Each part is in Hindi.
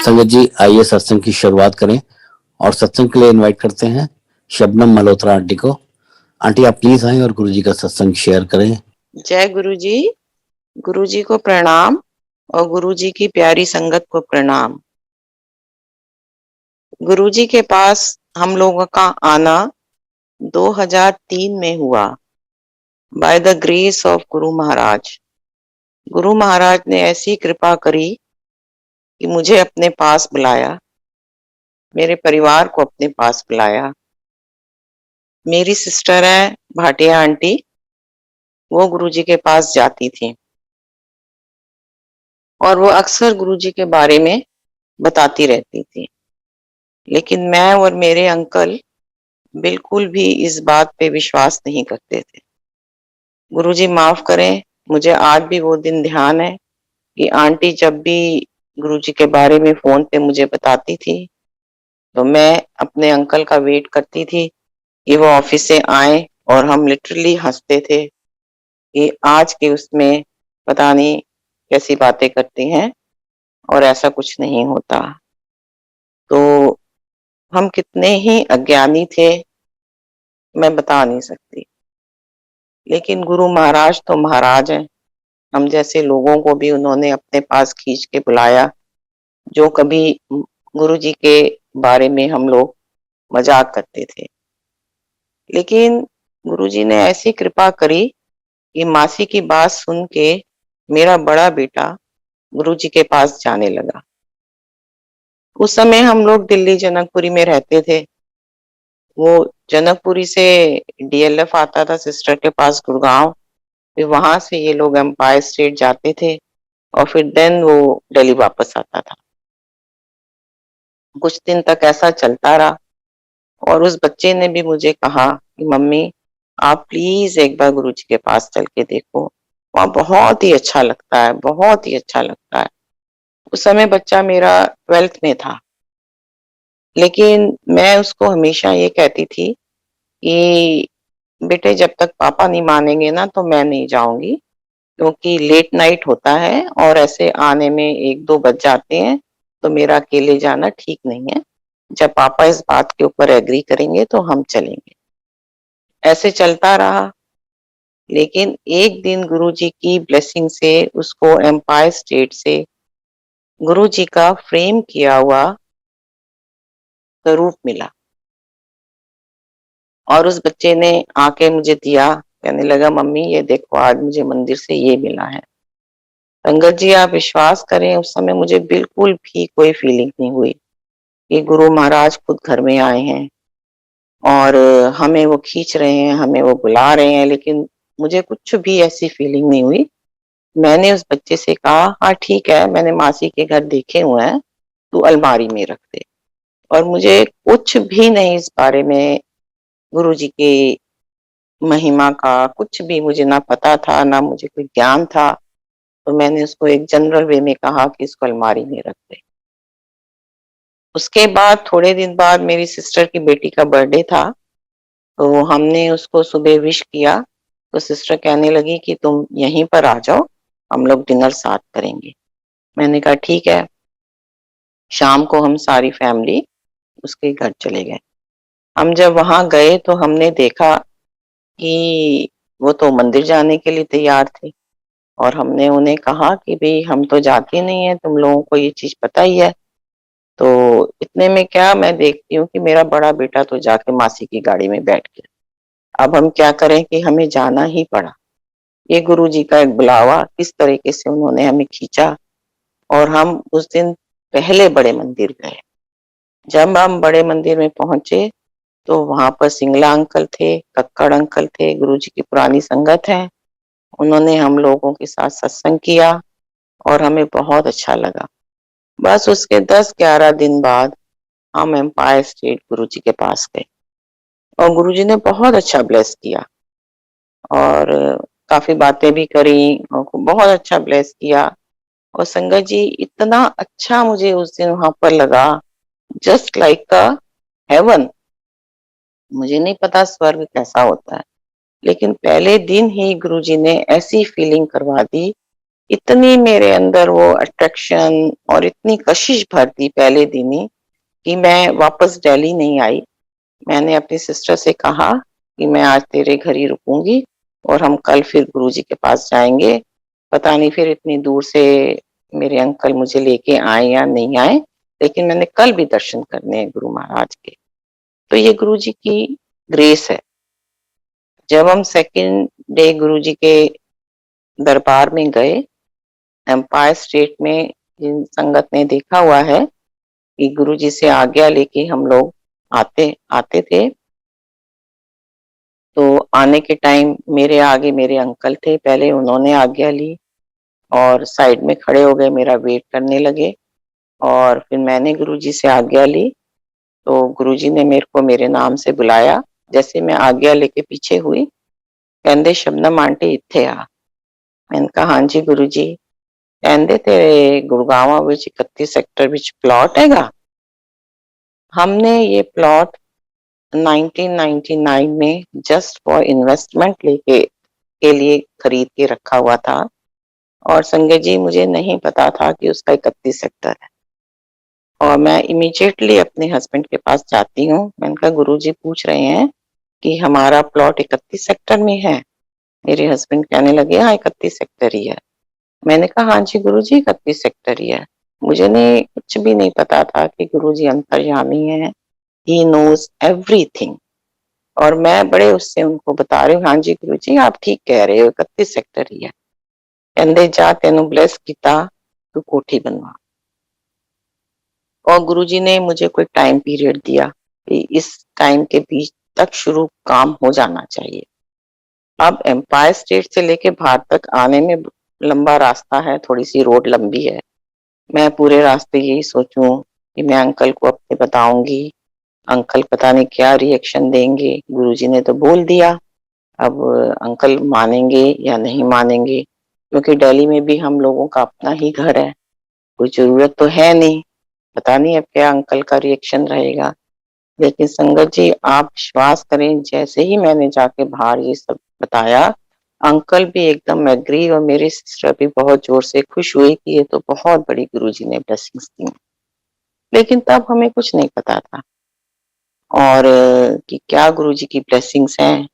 संगत जी, आइए सत्संग की शुरुआत करें और सत्संग के लिए इनवाइट करते हैं शबनम मल्होत्रा आंटी को। आंटी, आप प्लीज आएं और गुरुजी का सत्संग शेयर करें। जय गुरु जी को प्रणाम और गुरु जी की प्यारी संगत को प्रणाम। गुरु जी के पास हम लोगों का आना 2003 में हुआ by the grace of Guru Maharaj. Guru Maharaj ने ऐसी कृपा करी कि मुझे अपने पास बुलाया, मेरे परिवार को अपने पास बुलाया। मेरी सिस्टर है भाटिया आंटी, वो गुरु जी के पास जाती थी और वो अक्सर गुरु जी के बारे में बताती रहती थी, लेकिन मैं और मेरे अंकल बिल्कुल भी इस बात पे विश्वास नहीं करते थे। गुरुजी माफ करें, मुझे आज भी वो दिन ध्यान है कि आंटी जब भी गुरुजी के बारे में फोन पे मुझे बताती थी तो मैं अपने अंकल का वेट करती थी कि वो ऑफिस से आए और हम लिटरली हंसते थे कि आज के उसमें पता नहीं कैसी बातें करती हैं और ऐसा कुछ नहीं होता। तो हम कितने ही अज्ञानी थे मैं बता नहीं सकती, लेकिन गुरु महाराज तो महाराज हैं। हम जैसे लोगों को भी उन्होंने अपने पास खींच के बुलाया, जो कभी गुरु जी के बारे में हम लोग मजाक करते थे। लेकिन गुरु जी ने ऐसी कृपा करी कि मासी की बात सुन के मेरा बड़ा बेटा गुरु जी के पास जाने लगा। उस समय हम लोग दिल्ली जनकपुरी में रहते थे। वो जनकपुरी से डीएलएफ आता था सिस्टर के पास गुड़गांव, फिर वहां से ये लोग एम्पायर स्टेट जाते थे और फिर देन वो दिल्ली वापस आता था। कुछ दिन तक ऐसा चलता रहा और उस बच्चे ने भी मुझे कहा कि मम्मी आप प्लीज एक बार गुरुजी के पास चल के देखो, वहां बहुत ही अच्छा लगता है, बहुत ही अच्छा लगता है। उस समय बच्चा मेरा 12th में था, लेकिन मैं उसको हमेशा ये कहती थी कि बेटे जब तक पापा नहीं मानेंगे ना तो मैं नहीं जाऊंगी, क्योंकि लेट नाइट होता है और ऐसे आने में 1-2 बज जाते हैं, तो मेरा अकेले जाना ठीक नहीं है। जब पापा इस बात के ऊपर एग्री करेंगे तो हम चलेंगे। ऐसे चलता रहा, लेकिन एक दिन गुरुजी की ब्लेसिंग से उसको एम्पायर स्टेट से गुरुजी का फ्रेम किया हुआ स्वरूप मिला और उस बच्चे ने आके मुझे दिया, कहने लगा मम्मी ये देखो आज मुझे मंदिर से ये मिला है। संगत जी आप विश्वास करें, उस समय मुझे बिल्कुल भी कोई फीलिंग नहीं हुई कि गुरु महाराज खुद घर में आए हैं और हमें वो खींच रहे हैं, हमें वो बुला रहे हैं, लेकिन मुझे कुछ भी ऐसी फीलिंग नहीं हुई। मैंने उस बच्चे से कहा हाँ ठीक है, मैंने मासी के घर देखे हुए हैं, तू अलमारी में रख दे। और मुझे कुछ भी नहीं इस बारे में गुरु जी की महिमा का कुछ भी मुझे ना पता था, ना मुझे कोई ज्ञान था। तो मैंने उसको एक जनरल वे में कहा कि इसको अलमारी में रख दे। उसके बाद थोड़े दिन बाद मेरी सिस्टर की बेटी का बर्थडे था, तो हमने उसको सुबह विश किया, तो सिस्टर कहने लगी कि तुम यहीं पर आ जाओ, हम लोग डिनर साथ करेंगे। मैंने कहा ठीक है। शाम को हम सारी फैमिली उसके घर चले गए। हम जब वहां गए तो हमने देखा कि वो तो मंदिर जाने के लिए तैयार थे और हमने उन्हें कहा कि भाई हम तो जाते नहीं है, तुम लोगों को ये चीज पता ही है। तो इतने में क्या मैं देखती हूँ कि मेरा बड़ा बेटा तो जाके मासी की गाड़ी में बैठ गया। अब हम क्या करें कि हमें जाना ही पड़ा। ये गुरु जी का एक बुलावा, किस तरीके से उन्होंने हमें खींचा और हम उस दिन पहले बड़े मंदिर गए। जब हम बड़े मंदिर में पहुंचे तो वहां पर सिंगला अंकल थे, कक्कड़ अंकल थे, गुरु जी की पुरानी संगत है। उन्होंने हम लोगों के साथ सत्संग किया और हमें बहुत अच्छा लगा। बस उसके 10-11 दिन बाद हम एम्पायर स्टेट गुरु जी के पास गए और गुरु जी ने बहुत अच्छा ब्लेस किया और काफी बातें भी करी और बहुत अच्छा ब्लेस किया। और संगत जी इतना अच्छा मुझे उस दिन वहां पर लगा, जस्ट लाइक अ हेवन। मुझे नहीं पता स्वर्ग कैसा होता है, लेकिन पहले दिन ही गुरुजी ने ऐसी फीलिंग करवा दी इतनी मेरे अंदर वो अट्रैक्शन और इतनी कशिश भर दी पहले दिन ही कि मैं वापस दिल्ली नहीं आई। मैंने अपनी सिस्टर से कहा कि मैं आज तेरे घर ही रुकूंगी और हम कल फिर गुरुजी के पास जाएंगे। पता नहीं फिर इतनी दूर से मेरे अंकल मुझे लेके आए या नहीं आए, लेकिन मैंने कल भी दर्शन करने हैं गुरु महाराज के। तो ये गुरुजी की ग्रेस है। जब हम सेकंड डे गुरुजी के दरबार में गए, एम्पायर स्टेट में जिन संगत ने देखा हुआ है कि गुरुजी से आज्ञा लेके हम लोग आते आते थे, तो आने के टाइम मेरे आगे मेरे अंकल थे, पहले उन्होंने आज्ञा ली और साइड में खड़े हो गए, मेरा वेट करने लगे और फिर मैंने गुरुजी से आज्ञा ली। तो गुरुजी ने मेरे को मेरे नाम से बुलाया। जैसे मैं आज्ञा लेके पीछे हुई, कहंदे शबनम आंटी इत्थे आ। मैंने कहा हाँ जी गुरुजी। कहंदे तेरे गुड़गांव विच 31 सेक्टर विच प्लॉट हैगा। हमने ये प्लॉट 1999 में जस्ट फॉर इन्वेस्टमेंट लेके के लिए खरीद के रखा हुआ था और संगत जी मुझे नहीं पता था कि उसका 31 सेक्टर है। और मैं इमीडिएटली अपने हस्बैंड के पास जाती हूँ। मैंने कहा गुरुजी पूछ रहे हैं कि हमारा प्लॉट 31 सेक्टर में है। मेरे हस्बैंड कहने लगे हाँ 31 सेक्टर ही है। मैंने कहा हाँ जी गुरुजी 31 सेक्टर ही है। मुझे नहीं कुछ भी नहीं पता था कि गुरुजी अंतर्यामी है, ही नोज एवरीथिंग। और मैं बड़े उससे उनको बता रही हूँ हाँ जी गुरुजी आप ठीक कह रहे हो 31 सेक्टर ही है। कहंदे जा तेनू ब्लेस किता तू कोठी बनवा। और गुरुजी ने मुझे कोई टाइम पीरियड दिया कि इस टाइम के बीच तक शुरू काम हो जाना चाहिए। अब एम्पायर स्टेट से लेके भारत तक आने में लंबा रास्ता है, थोड़ी सी रोड लंबी है। मैं पूरे रास्ते यही सोचूं कि मैं अंकल को अपने बताऊंगी, अंकल पता नहीं क्या रिएक्शन देंगे। गुरुजी ने तो बोल दिया, अब अंकल मानेंगे या नहीं मानेंगे, क्योंकि दिल्ली में भी हम लोगों का अपना ही घर है, कोई जरूरत तो है नहीं। पता नहीं अब क्या अंकल का रिएक्शन रहेगा। लेकिन संगत जी आप विश्वास करें, जैसे ही मैंने जाके बाहर ये सब बताया, अंकल भी एकदम एग्री और मेरी सिस्टर भी बहुत जोर से खुश हुई कि ये तो बहुत बड़ी गुरुजी ने ब्लेसिंग्स दी। लेकिन तब हमें कुछ नहीं पता था और कि क्या गुरुजी की ब्लेसिंग्स हैं।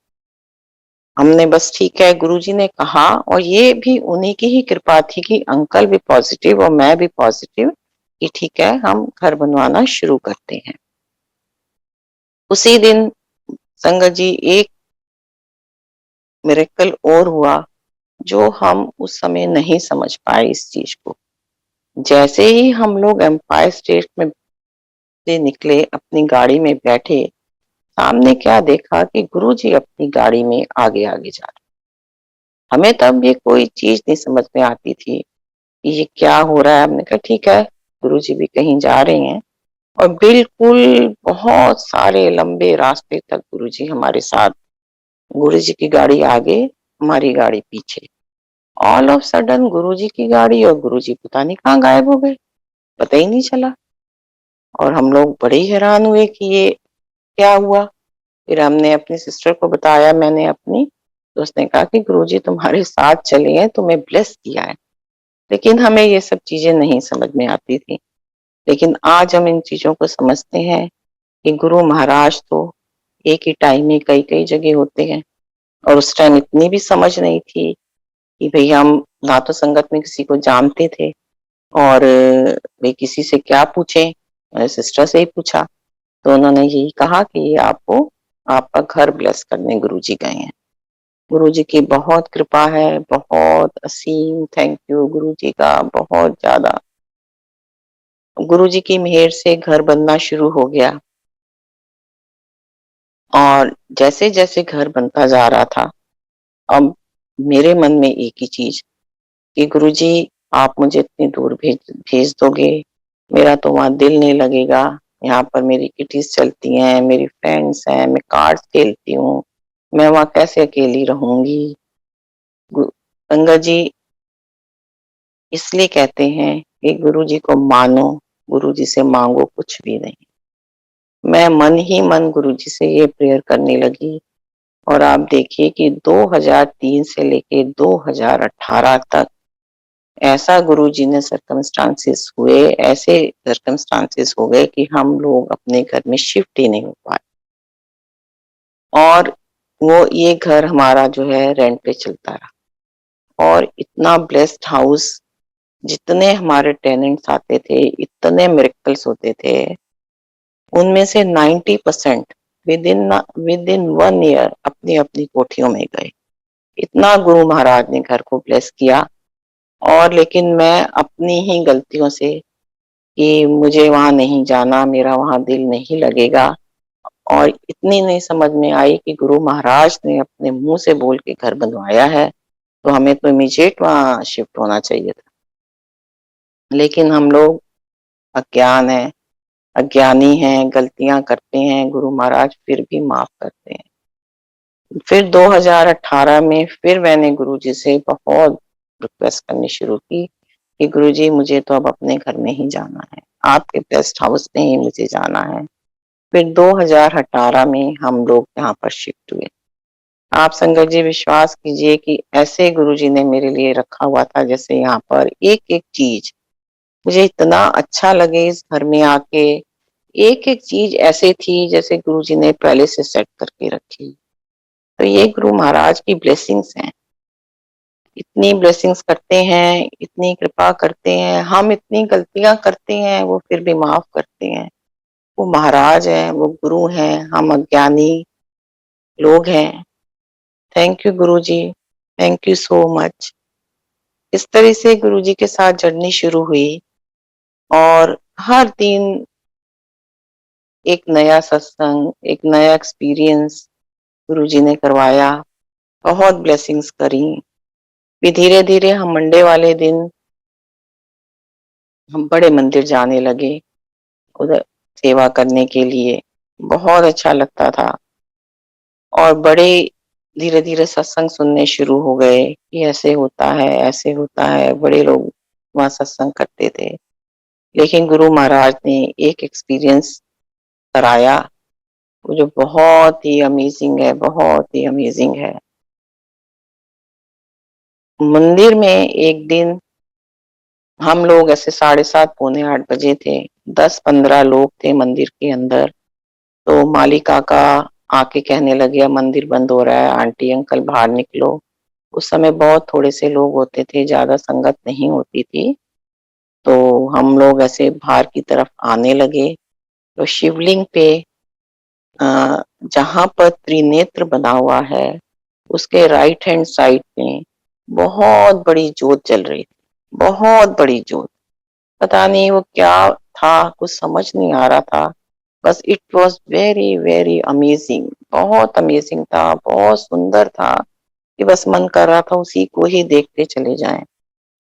हमने बस ठीक है गुरुजी ने कहा, और ये भी उन्हीं की ही कृपा थी कि अंकल भी पॉजिटिव और मैं भी पॉजिटिव कि ठीक है हम घर बनवाना शुरू करते हैं। उसी दिन संगत जी एक मिरेकल और हुआ जो हम उस समय नहीं समझ पाए इस चीज को। जैसे ही हम लोग एम्पायर स्टेट में से निकले, अपनी गाड़ी में बैठे, सामने क्या देखा कि गुरुजी अपनी गाड़ी में आगे आगे जा रहे। हमें तब ये कोई चीज नहीं समझ में आती थी कि ये क्या हो रहा है। हमने कहा ठीक है गुरुजी भी कहीं जा रहे हैं, और बिल्कुल बहुत सारे लंबे रास्ते तक गुरुजी हमारे साथ, गुरुजी की गाड़ी आगे, हमारी गाड़ी पीछे। ऑल ऑफ सडन गुरुजी की गाड़ी और गुरुजी पता नहीं कहाँ गायब हो गए, पता ही नहीं चला। और हम लोग बड़े ही हैरान हुए कि ये क्या हुआ। फिर हमने अपनी सिस्टर को बताया, मैंने अपनी, तो उसने कहा कि गुरुजी तुम्हारे साथ चले हैं, तुम्हें ब्लेस किया है। लेकिन हमें ये सब चीजें नहीं समझ में आती थी। लेकिन आज हम इन चीजों को समझते हैं कि गुरु महाराज तो एक ही टाइम में कई कई जगह होते हैं। और उस टाइम इतनी भी समझ नहीं थी कि भाई हम ना तो संगत में किसी को जानते थे और भाई किसी से क्या पूछे। मैंने सिस्टर से ही पूछा तो उन्होंने यही कहा कि ये आपको आपका घर ब्लेस करने गुरुजी गए हैं। गुरुजी की बहुत कृपा है, बहुत असीम थैंक यू गुरुजी का, बहुत ज्यादा। गुरुजी की मेहर से घर बनना शुरू हो गया और जैसे जैसे घर बनता जा रहा था, अब मेरे मन में एक ही चीज कि गुरुजी आप मुझे इतनी दूर भेज भेज दोगे, मेरा तो वहां दिल नहीं लगेगा। यहाँ पर मेरी किटीज चलती हैं, मेरी फ्रेंड्स हैं, मैं कार्ड्स खेलती हूँ, मैं वहां कैसे अकेली रहूंगी। गंगा जी इसलिए कहते हैं कि गुरुजी को मानो, गुरुजी से मांगो कुछ भी नहीं। मैं मन ही मन गुरुजी से ये प्रेयर करने लगी और आप देखिए कि 2003 से लेके 2018 तक ऐसा गुरुजी ने सर्कमस्टांसेस हुए, ऐसे सर्कमस्टांसेस हो गए कि हम लोग अपने घर में शिफ्ट ही नहीं हो पाए। और वो ये घर हमारा जो है रेंट पे चलता रहा और इतना ब्लेस्ड हाउस, जितने हमारे टेनेंट्स आते थे, इतने मिरेकल्स होते थे, उनमें से 90% विद इन 1 ईयर अपनी-अपनी कोठियों में गए। इतना गुरु महाराज ने घर को ब्लेस किया। और लेकिन मैं अपनी ही गलतियों से कि मुझे वहाँ नहीं जाना, मेरा वहाँ दिल नहीं लगेगा, और इतनी नहीं समझ में आई कि गुरु महाराज ने अपने मुँह से बोल के घर बनवाया है, तो हमें तो इमीडिएट वहाँ शिफ्ट होना चाहिए था। लेकिन हम लोग अज्ञान हैं, अज्ञानी हैं, गलतियाँ करते हैं, गुरु महाराज फिर भी माफ़ करते हैं। फिर 2018 में फिर मैंने गुरुजी से बहुत रिक्वेस्ट करनी शुरू की कि गुरुजी मुझे तो अब अपने घर में ही जाना है, आपके गेस्ट हाउस में ही मुझे जाना है। फिर 2018 में हम लोग यहाँ पर शिफ्ट हुए। आप संगत जी विश्वास कीजिए कि ऐसे गुरुजी ने मेरे लिए रखा हुआ था, जैसे यहाँ पर एक-एक चीज़ मुझे इतना अच्छा लगे इस घर में आके, एक-एक चीज़ ऐसे थी जैसे गुरुजी ने पहले से सेट करके रखी। तो ये गुरु महाराज की ब्लेसिंग्स हैं। इतनी ब्लेसिंग्स करते हैं, इतनी कृपा करते हैं, हम इतनी गलतियाँ करते हैं, वो फिर भी माफ़ करते हैं। वो महाराज हैं, वो गुरु हैं, हम अज्ञानी लोग हैं। Thank you Guruji, thank you so much. इस तरह से गुरुजी के साथ जर्नी शुरू हुई और हर दिन एक नया सत्संग, एक नया एक्सपीरियंस गुरुजी ने करवाया, बहुत ब्लेसिंग्स करी। फिर धीरे-धीरे हम मंडे वाले दिन हम बड़े मंदिर जाने लगे, उधर सेवा करने के लिए। बहुत अच्छा लगता था और बड़े धीरे-धीरे सत्संग सुनने शुरू हो गए कि ऐसे होता है, ऐसे होता है। बड़े लोग वहाँ सत्संग करते थे। लेकिन गुरु महाराज ने एक एक्सपीरियंस कराया, वो जो बहुत ही अमेजिंग है, बहुत ही अमेजिंग है। मंदिर में एक दिन हम लोग ऐसे 7:30 पौने 8 बजे थे, 10-15 लोग थे मंदिर के अंदर। तो माली काका आके कहने लगे अब मंदिर बंद हो रहा है, आंटी अंकल बाहर निकलो। उस समय बहुत थोड़े से लोग होते थे, ज्यादा संगत नहीं होती थी। तो हम लोग ऐसे बाहर की तरफ आने लगे, तो शिवलिंग पे जहाँ पर त्रिनेत्र बना हुआ है, उसके राइट हैंड साइड में बहुत बड़ी जोत जल रही थी, बहुत बड़ी जोत। पता नहीं वो क्या था, कुछ समझ नहीं आ रहा था। बस it was very very amazing, बहुत अमेजिंग था, बहुत सुंदर था कि बस मन कर रहा था उसी को ही देखते चले जाएं।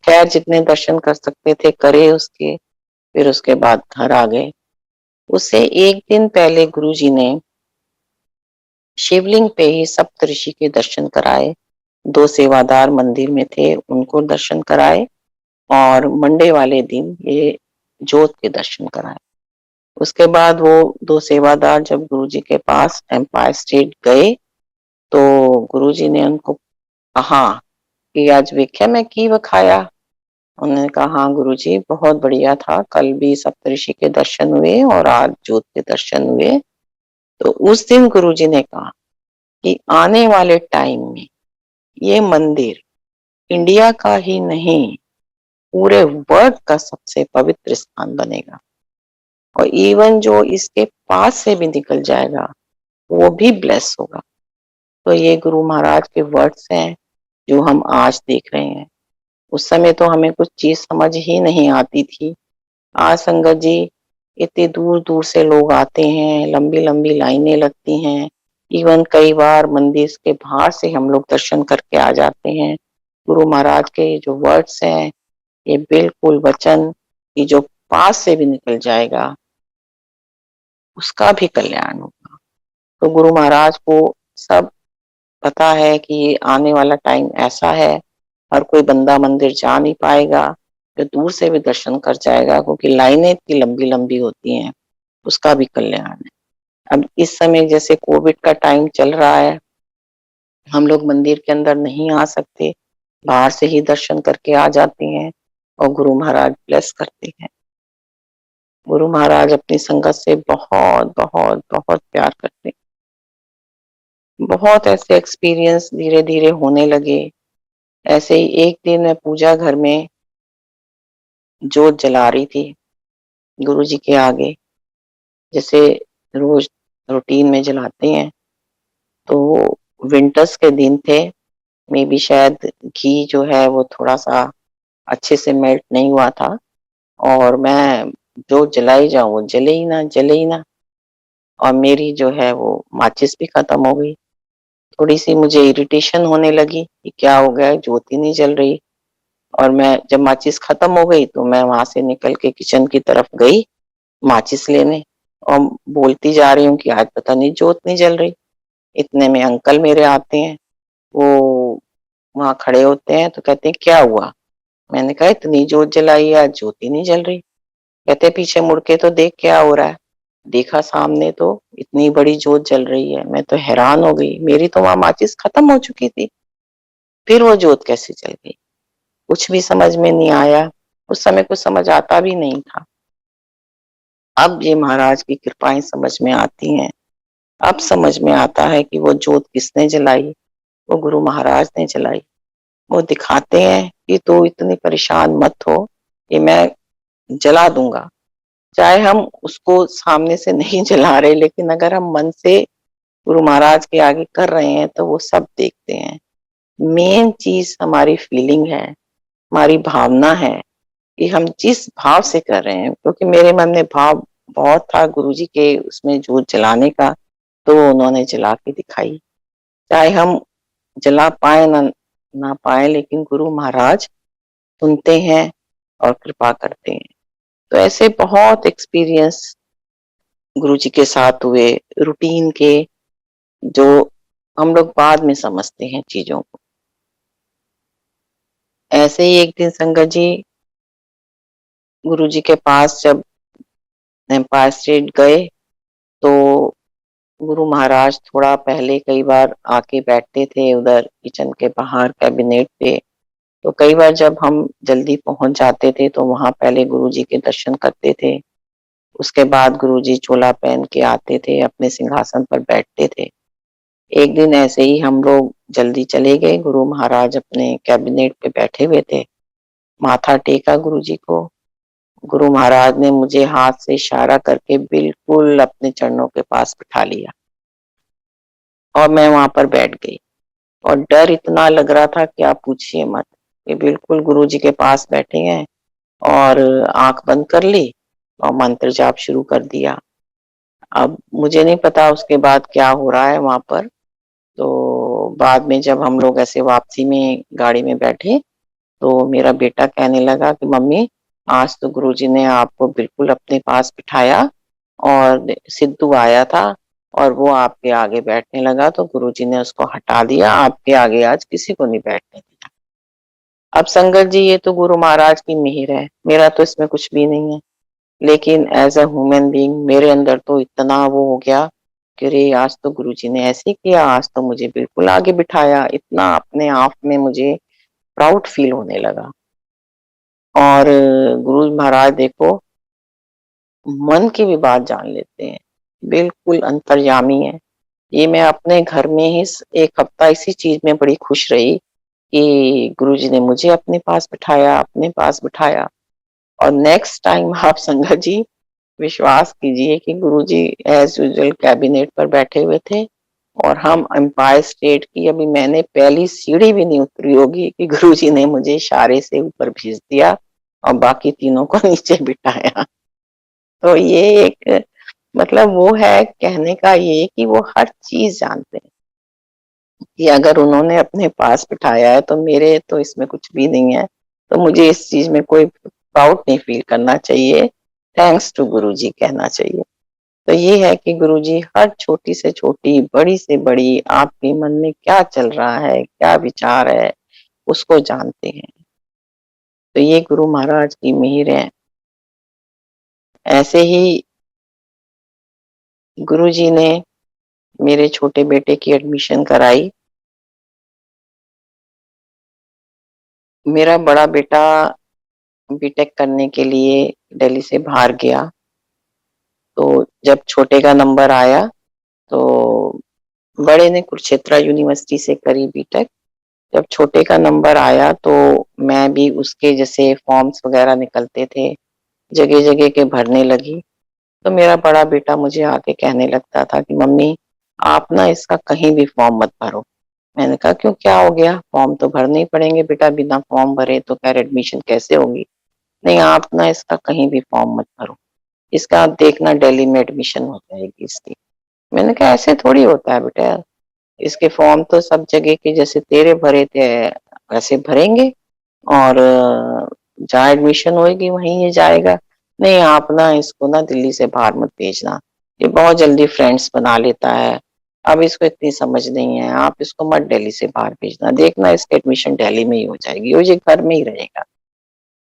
खैर जितने दर्शन कर सकते थे करे उसके, फिर उसके बाद घर आ गए। उससे एक दिन पहले गुरुजी ने शिवलिंग पे ही सप्तऋषि के दर्शन कराए। 2 सेवादार मंदिर में थे, उनको दर्शन कराए और मंडे वाले दिन ये जोत के दर्शन कराए। उसके बाद वो 2 सेवादार जब गुरुजी के पास एम्पायर स्टेट गए, तो गुरुजी ने उनको कहा कि आज वेख्या मैं की वखाया। उन्होंने कहा हाँ गुरुजी बहुत बढ़िया था, कल भी सप्तऋषि के दर्शन हुए और आज जोत के दर्शन हुए। तो उस दिन गुरुजी ने कहा कि आने वाले टाइम में ये मंदिर इंडिया का ही नहीं, पूरे वर्ल्ड का सबसे पवित्र स्थान बनेगा और इवन जो इसके पास से भी निकल जाएगा वो भी ब्लेस होगा। तो ये गुरु महाराज के वर्ड्स हैं जो हम आज देख रहे हैं। उस समय तो हमें कुछ चीज समझ ही नहीं आती थी। आज संगत जी इतने दूर दूर से लोग आते हैं, लंबी लंबी लाइनें लगती हैं। इवन कई बार मंदिर के बाहर से हम लोग दर्शन करके आ जाते हैं। गुरु महाराज के जो वर्ड्स हैं, ये बिल्कुल वचन कि जो पास से भी निकल जाएगा उसका भी कल्याण होगा। तो गुरु महाराज को सब पता है कि आने वाला टाइम ऐसा है, हर कोई बंदा मंदिर जा नहीं पाएगा, जो दूर से भी दर्शन कर जाएगा क्योंकि लाइनें इतनी लंबी लंबी होती हैं, उसका भी कल्याण है। अब इस समय जैसे कोविड का टाइम चल रहा है, हम लोग मंदिर के अंदर नहीं आ सकते, बाहर से ही दर्शन करके आ जाते हैं। और गुरु महाराज ब्लेस करते हैं। गुरु महाराज अपनी संगत से बहुत बहुत बहुत प्यार करते हैं। बहुत ऐसे एक्सपीरियंस धीरे धीरे होने लगे। ऐसे ही एक दिन मैं पूजा घर में जोत जला रही थी गुरु जी के आगे, जैसे रोज रूटीन में जलाते हैं। तो विंटर्स के दिन थे, मे बी शायद घी जो है वो थोड़ा सा अच्छे से मेल्ट नहीं हुआ था, और मैं जो जलाई जाऊं वो जले ही ना, जले ही ना। और मेरी जो है वो माचिस भी खत्म हो गई। थोड़ी सी मुझे इरिटेशन होने लगी कि क्या हो गया है, ज्योत ही नहीं जल रही। और मैं जब माचिस खत्म हो गई तो मैं वहां से निकल के किचन की तरफ गई माचिस लेने, और बोलती जा रही हूँ कि आज पता नहीं ज्योत नहीं जल रही। इतने में अंकल मेरे आते हैं, वो वहां खड़े होते हैं तो कहते हैं क्या हुआ। मैंने कहा इतनी जोत जलाई है, आज ज्योत ही नहीं जल रही। कहते पीछे मुड़ के तो देख क्या हो रहा है। देखा सामने तो इतनी बड़ी जोत जल रही है। मैं तो हैरान हो गई, मेरी तो वहां माचिस खत्म हो चुकी थी, फिर वो जोत कैसे जल गई। कुछ भी समझ में नहीं आया। उस समय कुछ समझ आता भी नहीं था। अब ये महाराज की कृपाएं समझ में आती हैं। अब समझ में आता है कि वो जोत किसने जलाई। वो गुरु महाराज ने जलाई। वो दिखाते हैं कि तू इतनी परेशान मत हो, कि मैं जला दूंगा। चाहे हम उसको सामने से नहीं जला रहे, लेकिन अगर हम मन से गुरु महाराज के आगे कर रहे हैं तो वो सब देखते हैं। मेन चीज हमारी फीलिंग है, हमारी भावना है कि हम जिस भाव से कर रहे हैं। क्योंकि मेरे मन में भाव बहुत था गुरुजी के उसमें जोत जलाने का, तो उन्होंने जला के दिखाई। चाहे हम जला पाए ना पाए, लेकिन गुरु महाराज सुनते हैं और कृपा करते हैं। तो ऐसे बहुत एक्सपीरियंस गुरुजी के साथ हुए, रूटीन के, जो हम लोग बाद में समझते हैं चीजों को। ऐसे ही एक दिन संगत जी गुरुजी के पास जब एम्पायर स्टेट गए, तो गुरु महाराज थोड़ा पहले कई बार आके बैठते थे उधर किचन के बाहर कैबिनेट पे। तो कई बार जब हम जल्दी पहुंच जाते थे तो वहां पहले गुरुजी के दर्शन करते थे। उसके बाद गुरुजी चोला पहन के आते थे, अपने सिंहासन पर बैठते थे। एक दिन ऐसे ही हम लोग जल्दी चले गए, गुरु महाराज अपने कैबिनेट पे बैठे हुए थे। माथा टेका गुरुजी को। गुरु महाराज ने मुझे हाथ से इशारा करके बिल्कुल अपने चरणों के पास बिठा लिया, और मैं वहां पर बैठ गई। और डर इतना लग रहा था कि आप पूछिए मत। ये बिल्कुल गुरुजी के पास बैठे हैं, और आंख बंद कर ली और मंत्र जाप शुरू कर दिया। अब मुझे नहीं पता उसके बाद क्या हो रहा है वहां पर। तो बाद में जब हम लोग ऐसे वापसी में गाड़ी में बैठे, तो मेरा बेटा कहने लगा कि मम्मी, आज तो गुरुजी ने आपको बिल्कुल अपने पास बिठाया, और सिद्धू आया था और वो आपके आगे बैठने लगा तो गुरुजी ने उसको हटा दिया, आपके आगे आज किसी को नहीं बैठने दिया। अब संगत जी ये तो गुरु महाराज की मिहिर है, मेरा तो इसमें कुछ भी नहीं है। लेकिन एज अ ह्यूमन बीइंग मेरे अंदर तो इतना वो हो गया कि अरे आज तो गुरुजी ने ऐसे किया, आज तो मुझे बिल्कुल आगे बिठाया। इतना अपने आप में मुझे प्राउड फील होने लगा। और गुरु महाराज देखो मन की भी बात जान लेते हैं, बिल्कुल अंतर्यामी है। ये मैं अपने घर में ही एक हफ्ता इसी चीज में बड़ी खुश रही कि गुरुजी ने मुझे अपने पास बिठाया, अपने पास बिठाया। और नेक्स्ट टाइम आप संगत जी विश्वास कीजिए कि गुरुजी एज यूजुअल कैबिनेट पर बैठे हुए थे, और हम एम्पायर स्टेट की अभी मैंने पहली सीढ़ी भी नहीं उतरी होगी कि गुरुजी ने मुझे इशारे से ऊपर भेज दिया और बाकी तीनों को नीचे बिठाया। तो ये एक मतलब वो है कहने का ये कि वो हर चीज जानते हैं, कि अगर उन्होंने अपने पास बिठाया है तो मेरे तो इसमें कुछ भी नहीं है। तो मुझे इस चीज में कोई प्राउड नहीं फील करना चाहिए, थैंक्स टू गुरुजी कहना चाहिए। तो ये है कि गुरुजी हर छोटी से छोटी, बड़ी से बड़ी आपके मन में क्या चल रहा है, क्या विचार है, उसको जानते हैं। तो ये गुरु महाराज की मिहिर है। ऐसे ही गुरुजी ने मेरे छोटे बेटे की एडमिशन कराई। मेरा बड़ा बेटा बीटेक करने के लिए दिल्ली से बाहर गया। तो जब छोटे का नंबर आया तो बड़े ने कुरुक्षेत्र यूनिवर्सिटी से करी बीटेक। जब छोटे का नंबर आया तो मैं भी उसके जैसे फॉर्म्स वगैरह निकलते थे, जगह-जगह के भरने लगी। तो मेरा बड़ा बेटा मुझे आके कहने लगता था कि मम्मी आप ना इसका कहीं भी फॉर्म मत भरो। मैंने कहा क्यों, क्या हो गया? फॉर्म तो भरने ही पड़ेंगे बेटा, बिना फॉर्म भरे तो खैर एडमिशन कैसे होगी? नहीं, आप ना इसका कहीं भी फॉर्म मत भरो, इसका आप देखना दिल्ली में एडमिशन हो जाएगी इसकी। मैंने कहा ऐसे थोड़ी होता है बेटा, इसके फॉर्म तो सब जगह के जैसे तेरे भरे थे वैसे भरेंगे और जहाँ एडमिशन होएगी वहीं ये जाएगा। नहीं, आप ना इसको ना दिल्ली से बाहर मत भेजना, ये बहुत जल्दी फ्रेंड्स बना लेता है, अब इसको इतनी समझ नहीं है, आप इसको मत दिल्ली से बाहर भेजना, देखना इसकी एडमिशन दिल्ली में ही हो जाएगी और ये घर में ही रहेगा।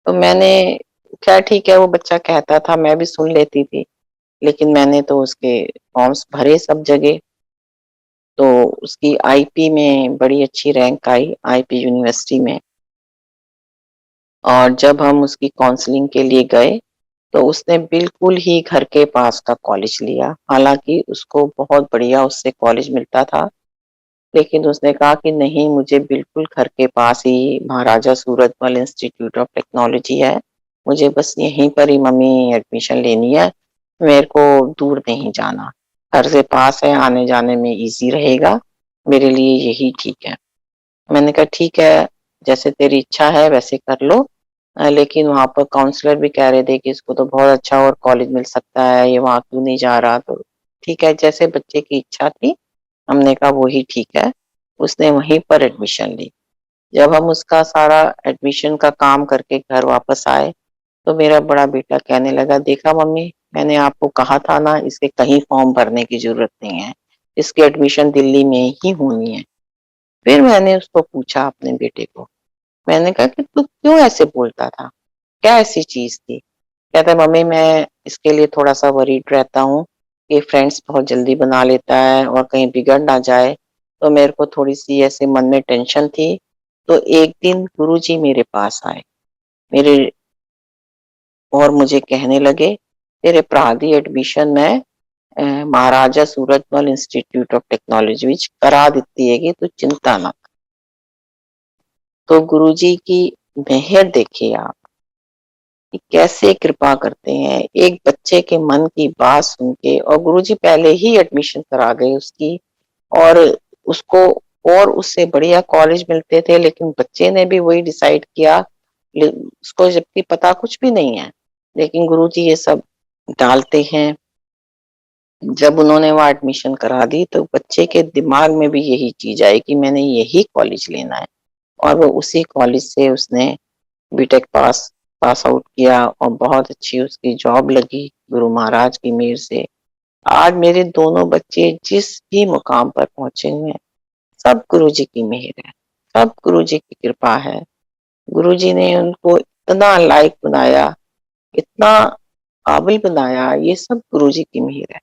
तो मैंने क्या, ठीक है वो बच्चा कहता था, मैं भी सुन लेती थी, लेकिन मैंने तो उसके फॉर्म्स भरे सब जगह। तो उसकी आईपी में बड़ी अच्छी रैंक आई, आईपी यूनिवर्सिटी में। और जब हम उसकी काउंसलिंग के लिए गए तो उसने बिल्कुल ही घर के पास का कॉलेज लिया। हालाँकि उसको बहुत बढ़िया उससे कॉलेज मिलता था, लेकिन उसने कहा कि नहीं, मुझे बिल्कुल घर के पास ही महाराजा सूरजमल इंस्टीट्यूट ऑफ टेक्नोलॉजी है, मुझे बस यहीं पर ही मम्मी एडमिशन लेनी है, मेरे को दूर नहीं जाना। घर से पास है, आने-जाने में ईज़ी रहेगा, मेरे लिए यही ठीक है। मैंने कहा ठीक है, जैसे तेरी इच्छा है वैसे कर लो। लेकिन वहाँ पर काउंसलर भी कह रहे थे कि इसको तो बहुत अच्छा और कॉलेज मिल सकता है, ये वहाँ क्यों नहीं जा रहा? तो ठीक है, जैसे बच्चे की इच्छा थी, हमने कहा वो ही ठीक है। उसने वहीं पर एडमिशन ली। जब हम उसका सारा एडमिशन का काम करके घर वापस आए, तो मेरा बड़ा बेटा कहने लगा, देखा मम्मी, मैंने आपको कहा था ना इसके कहीं फॉर्म भरने की ज़रूरत नहीं है, इसकी एडमिशन दिल्ली में ही होनी है। फिर मैंने उसको पूछा अपने बेटे को, मैंने कहा कि तू क्यों ऐसे बोलता था? क्या ऐसी चीज़ थी? कहता है मम्मी मैं इसके लिए थोड़ा-सा वरीड रहता हूँ, ये फ्रेंड्स बहुत जल्दी बना लेता है और कहीं बिगड़ ना जाए, तो मेरे को थोड़ी-सी ऐसे मन में टेंशन थी। तो एक दिन गुरुजी मेरे पास आए, मेरे और मुझे कहने लगे, तेरे भरा दी एडमिशन मैं Maharaja Surajmal Institute of Technology विच करा दित्ती हैगी, तू चिंता ना कर। तो गुरुजी की मेहर देखिए आप कि कैसे कृपा करते हैं, एक बच्चे के मन की बात सुन के, और गुरुजी पहले ही एडमिशन करा गए उसकी, और उसको और उससे बढ़िया कॉलेज मिलते थे, लेकिन बच्चे ने भी वही डिसाइड किया, उसको जबकि पता कुछ भी नहीं है, लेकिन गुरुजी ये सब डालते हैं। जब उन्होंने वहाँ एडमिशन करा दी तो बच्चे के दिमाग में भी यही चीज आई कि मैंने यही कॉलेज लेना है, और वो उसी कॉलेज से उसने बीटेक पास आउट किया और बहुत अच्छी उसकी जॉब लगी गुरु महाराज की मेहर से। आज मेरे दोनों बच्चे जिस भी मुकाम पर पहुंचे हुए हैं, सब गुरुजी की मेहर है, सब गुरुजी की कृपा है। गुरुजी ने उनको इतना लायक बनाया, इतना काबिल बनाया, ये सब गुरुजी की मेहर है।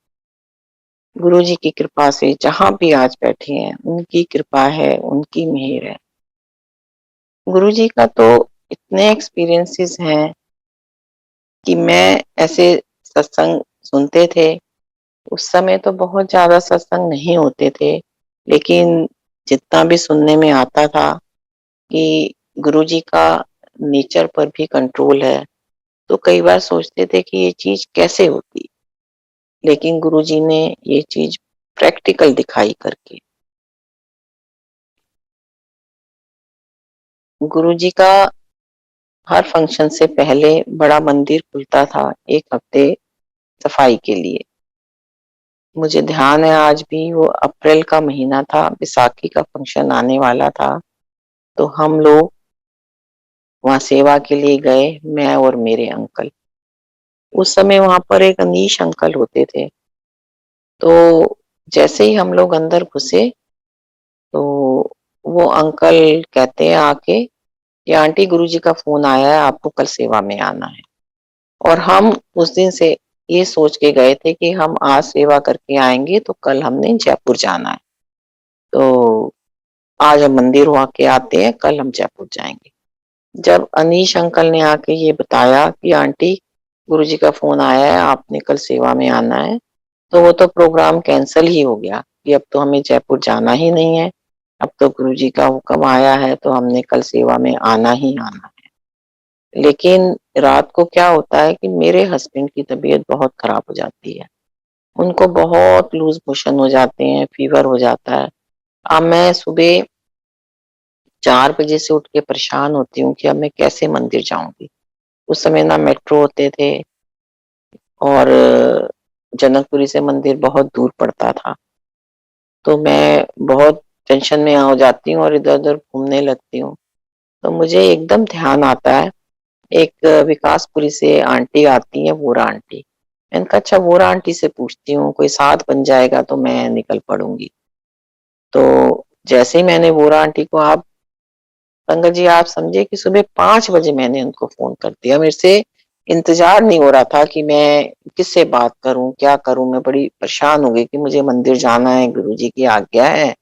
गुरुजी की कृपा से जहाँ भी आज बैठे हैं, उनकी कृपा है, उनकी मेहर है। गुरुजी का तो इतने एक्सपीरियंसेस हैं कि मैं ऐसे सत्संग सुनते थे, उस समय तो बहुत ज़्यादा सत्संग नहीं होते थे, लेकिन जितना भी सुनने में आता था कि गुरुजी का नेचर पर भी कंट्रोल है, तो कई बार सोचते थे कि ये चीज़ कैसे होती? लेकिन गुरुजी ने ये चीज़ प्रैक्टिकल दिखाई करके। गुरुजी का हर फंक्शन से पहले बड़ा मंदिर खुलता था 1 हफ्ते सफाई के लिए। मुझे ध्यान है आज भी, वो अप्रैल का महीना था, बैसाखी का फंक्शन आने वाला था, तो हम लोग वहाँ सेवा के लिए गए, मैं और मेरे अंकल। उस समय वहाँ पर एक अनीश अंकल होते थे, तो जैसे ही हम लोग अंदर घुसे, तो वो अंकल कहते हैं आके कि आंटी गुरुजी का फ़ोन आया है, आपको कल सेवा में आना है। और हम उस दिन से ये सोच के गए थे कि हम आज सेवा करके आएँगे तो कल हमने जयपुर जाना है। तो आज हम मंदिर हो के आते हैं, कल हम जयपुर जाएँगे। जब अनीश अंकल ने आके ये बताया कि आंटी गुरुजी का फोन आया है, आपने कल सेवा में आना है, तो वो तो प्रोग्राम कैंसिल ही हो गया कि अब तो हमें जयपुर जाना ही नहीं है। अब तो गुरुजी का हुक्म आया है तो हमने कल सेवा में आना ही आना है। लेकिन रात को क्या होता है कि मेरे हस्बैंड की तबीयत बहुत खराब हो जाती है। उनको बहुत लूज मोशन हो जाते हैं, फीवर हो जाता है। अब मैं सुबह 4 बजे से उठ के परेशान होती हूँ कि अब मैं कैसे मंदिर जाऊँगी। उस समय ना मेट्रो होते थे और जनकपुरी से मंदिर बहुत दूर पड़ता था। तो मैं बहुत टेंशन में हो जाती हूँ और इधर-उधर घूमने लगती हूँ। तो मुझे एकदम ध्यान आता है, एक विकासपुरी से आंटी आती हैं, वोरा आंटी। मैंने कहा अच्छा वोरा आंटी से पूछती हूँ, कोई साथ बन जाएगा तो मैं निकल पड़ूँगी। तो जैसे ही मैंने वोरा आंटी को आप संगत जी आप समझिए कि सुबह 5 बजे मैंने उनको फ़ोन कर दिया। मेरे से इंतज़ार नहीं हो रहा था कि मैं किससे बात करूँ, क्या करूँ? मैं बड़ी परेशान हो गई कि मुझे मंदिर जाना है, गुरुजी की आज्ञा है।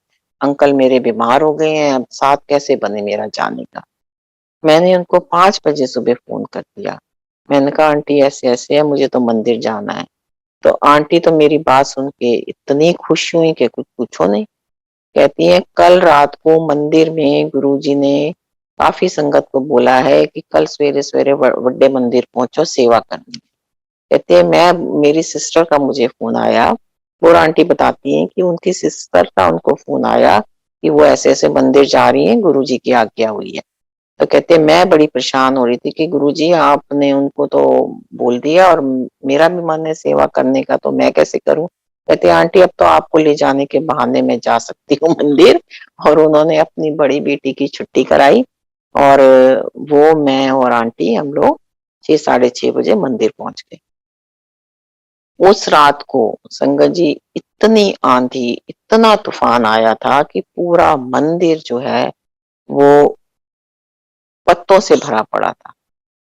अंकल मेरे बीमार हो गए हैं, अब साथ कैसे बने मेरा जाने का? मैंने उनको 5 बजे सुबह फ़ोन कर दिया। मैंने कहा आंटी ऐसे-ऐसे है, मुझे तो मंदिर जाना है। तो आंटी तो मेरी बात सुन के इतनी खुश हुई कि कुछ पूछो नहीं। कहती हैं कल रात को मंदिर में गुरुजी ने काफ़ी संगत को बोला है कि कल सवेरे-सवेरे बड़े मंदिर पहुँचो सेवा करनी। कहती है मैं मेरी सिस्टर का मुझे फ़ोन आया, और आंटी बताती हैं कि उनकी सिस्टर का उनको फ़ोन आया कि वो ऐसे-ऐसे मंदिर जा रही हैं, गुरुजी की आज्ञा हुई है। तो कहते हैं मैं बड़ी परेशान हो रही थी कि गुरुजी आपने उनको तो बोल दिया और मेरा भी मन है सेवा करने का तो मैं कैसे करूं? कहते हैं आंटी अब तो आपको ले जाने के बहाने मैं जा सकती हूँ मंदिर। और उन्होंने अपनी बड़ी बेटी की छुट्टी कराई और वो मैं और आंटी हम लोग 6 साढ़े 6 बजे मंदिर पहुंच गए। उस रात को संगत जी इतनी आंधी, इतना तूफान आया था कि पूरा मंदिर जो है वो पत्तों से भरा पड़ा था।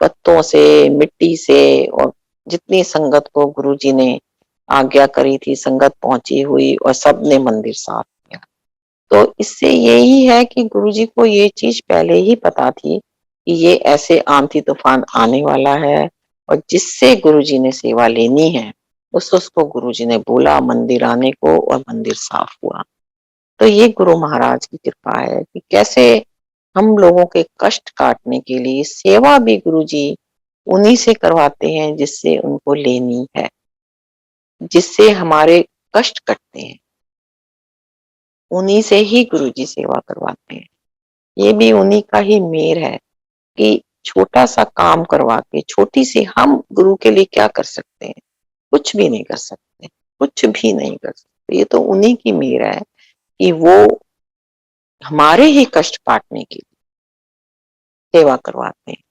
पत्तों से, मिट्टी से और जितनी संगत को गुरुजी ने आज्ञा करी थी, संगत पहुंची हुई और सबने मंदिर साफ किया। तो इससे यही है कि गुरुजी को ये चीज पहले ही पता थी कि ये ऐसे आंधी तूफान आने वाला है और जिससे गुरुजी ने सेवा लेनी है उसको गुरुजी ने बोला मंदिर आने को और मंदिर साफ हुआ। तो ये गुरु महाराज की कृपा है कि कैसे हम लोगों के कष्ट काटने के लिए सेवा भी गुरुजी उन्हीं से करवाते हैं जिससे उनको लेनी है, जिससे हमारे कष्ट कटते हैं, उन्हीं से ही गुरुजी सेवा करवाते हैं। ये भी उन्हीं का ही मेल है कि छोटा सा काम करवा के छोटी सी हम गुरु के लिए क्या कर सकते हैं? कुछ भी नहीं कर सकते, कुछ भी नहीं कर सकते। ये तो उन्हीं की मेल है कि वो हमारे ही कष्ट काटने की सेवा करवाते हैं।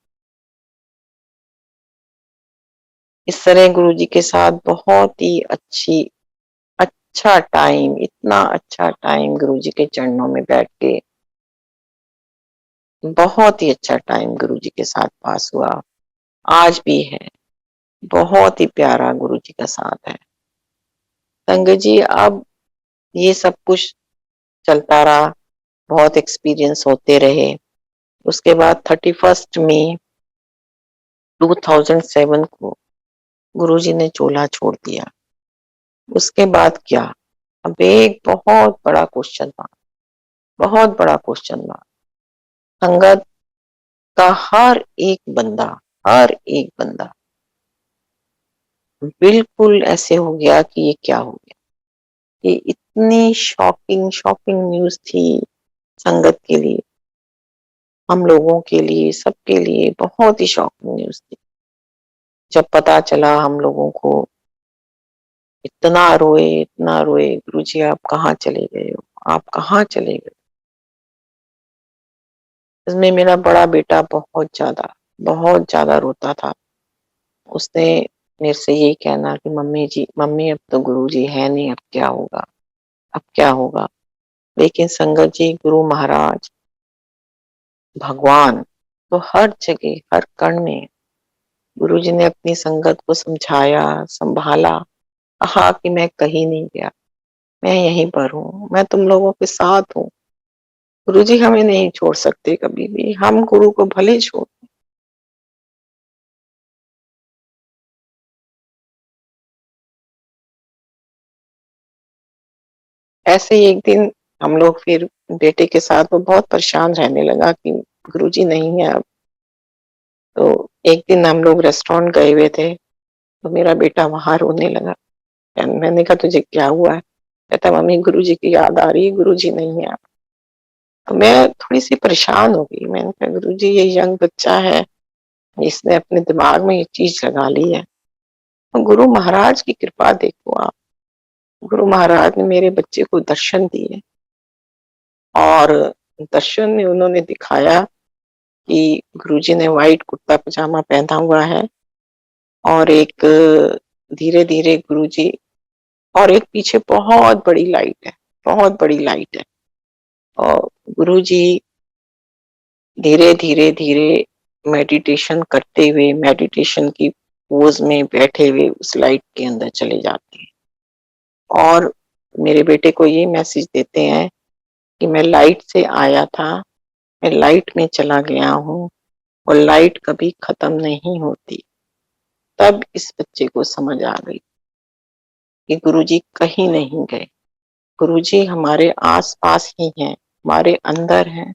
इस तरह गुरुजी के साथ बहुत ही अच्छा टाइम, इतना अच्छा टाइम गुरुजी के चरणों में बैठ के बहुत ही अच्छा टाइम गुरुजी के साथ पास हुआ। आज भी है, बहुत ही प्यारा गुरुजी का साथ है। संगत जी अब ये सब कुछ चलता रहा, बहुत एक्सपीरियंस होते रहे। उसके बाद 31 मई 2007 को गुरुजी ने चोला छोड़ दिया। उसके बाद क्या? अब एक बहुत बड़ा क्वेश्चन मार्क, बहुत बड़ा क्वेश्चन मार्क। संगत का हर एक बंदा बिल्कुल ऐसे हो गया कि ये क्या हो गया। ये इतनी शॉकिंग शॉकिंग न्यूज़ थी संगत के लिए, हम लोगों के लिए, सबके लिए बहुत ही शॉकिंग न्यूज़ थी। जब पता चला हम लोगों को इतना रोए, गुरुजी आप कहाँ चले गए हो? आप कहाँ चले गए? इसमें मेरा बड़ा बेटा बहुत ज़्यादा रोता था। उसने मेरे से यही कहना कि मम्मी अब तो गुरुजी है नहीं, अब क्या होगा? अब क्या होगा? लेकिन संगत जी गुरु महाराज, भगवान तो हर जगह, हर कण में गुरुजी ने अपनी संगत को समझाया, संभाला, कहा कि मैं कहीं नहीं गया, मैं यहीं पर हूँ, मैं तुम लोगों के साथ हूँ। गुरुजी हमें नहीं छोड़ सकते कभी भी, हम गुरु को भले छोड़। ऐसे ही एक दिन हम लोग फिर बेटे के साथ, वो बहुत परेशान रहने लगा कि गुरुजी नहीं है अब। तो एक दिन हम लोग रेस्टोरेंट गए हुए थे, तो मेरा बेटा वहां रोने लगा। मैंने कहा तुझे क्या हुआ है? कहता मम्मी गुरुजी की याद आ रही है, गुरुजी नहीं है अब। तो मैं थोड़ी सी परेशान हो गई। मैंने कहा गुरुजी ये यंग बच्चा है, इसने अपने दिमाग में ये चीज लगा ली है। तो गुरु महाराज की कृपा देखो आप, गुरु महाराज ने मेरे बच्चे को दर्शन दिए, और दर्शन में उन्होंने दिखाया कि गुरुजी ने व्हाइट कुर्ता पजामा पहना हुआ है, और एक धीरे धीरे गुरुजी, और एक पीछे बहुत बड़ी लाइट है, बहुत बड़ी लाइट है, और गुरुजी धीरे धीरे धीरे मेडिटेशन करते हुए, मेडिटेशन की पोज में बैठे हुए उस लाइट के अंदर चले जाते हैं, और मेरे बेटे को ये मैसेज देते हैं कि मैं लाइट से आया था, मैं लाइट में चला गया हूँ, और लाइट कभी खत्म नहीं होती। तब इस बच्चे को समझ आ गई कि गुरुजी कहीं नहीं गए, गुरुजी हमारे आस-पास ही हैं, हमारे अंदर हैं।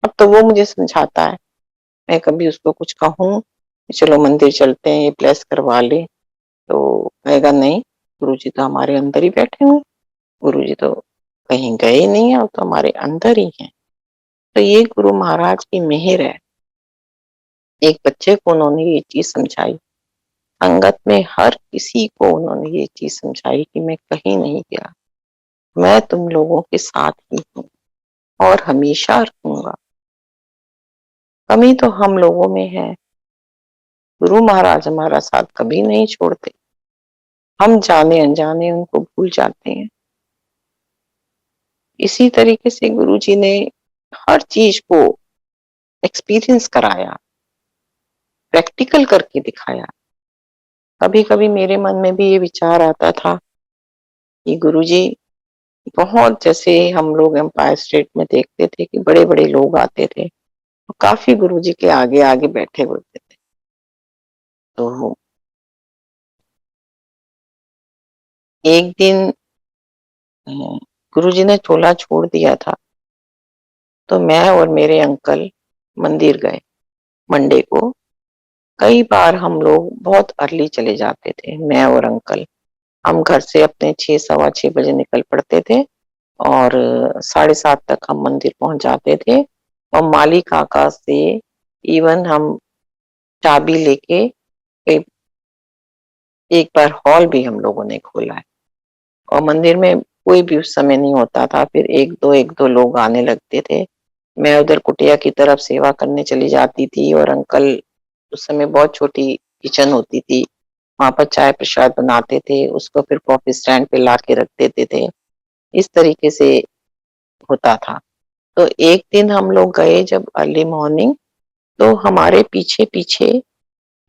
अब तो वो मुझे समझाता है, मैं कभी उसको कुछ कहूँ कि चलो मंदिर चलते हैं, ये ब्लेस करवा ले, तो कहेगा नहीं, गुरुजी तो हमारे अंदर ही बैठे हुए, गुरुजी तो कहीं गए ही नहीं है, वो तो हमारे अंदर ही हैं। तो ये गुरु महाराज की मेहर है। एक बच्चे को उन्होंने ये चीज़ समझाई। संगत में हर किसी को उन्होंने ये चीज़ समझाई कि मैं कहीं नहीं गया, मैं तुम लोगों के साथ ही हूँ, और हमेशा रहूँगा। कमी तो हम लोगों में है, गुरु महाराज हमारा साथ कभी नहीं छोड़ते, हम जाने-अनजाने उनको भूल जाते हैं। इसी तरीके से गुरुजी ने हर चीज़ को एक्सपीरियंस कराया, प्रैक्टिकल करके दिखाया। कभी-कभी मेरे मन में भी ये विचार आता था कि गुरुजी बहुत, जैसे हम लोग एम्पायर स्टेट में देखते थे कि बड़े-बड़े लोग आते थे, तो काफ़ी गुरुजी के आगे-आगे बैठे होते थे। तो एक दिन गुरुजी ने चोला छोड़ दिया था, तो मैं और मेरे अंकल मंदिर गए मंडे को। कई बार हम लोग बहुत अर्ली चले जाते थे, मैं और अंकल। हम घर से अपने 6 सवा 6 बजे निकल पड़ते थे, और 7:30 तक हम मंदिर पहुंच जाते थे, और माली काका से इवन हम चाबी लेके एक एक बार हॉल भी हम लोगों ने खोला है, और मंदिर में कोई भी उस समय नहीं होता था, फिर एक दो लोग आने लगते थे। मैं उधर कुटिया की तरफ सेवा करने चली जाती थी, और अंकल, उस समय बहुत छोटी किचन होती थी, वहाँ पर चाय प्रसाद बनाते थे, उसको फिर कॉफी स्टैंड पे ला के रख देते थे। इस तरीके से होता था। तो एक दिन हम लोग गए जब अर्ली मॉर्निंग, तो हमारे पीछे-पीछे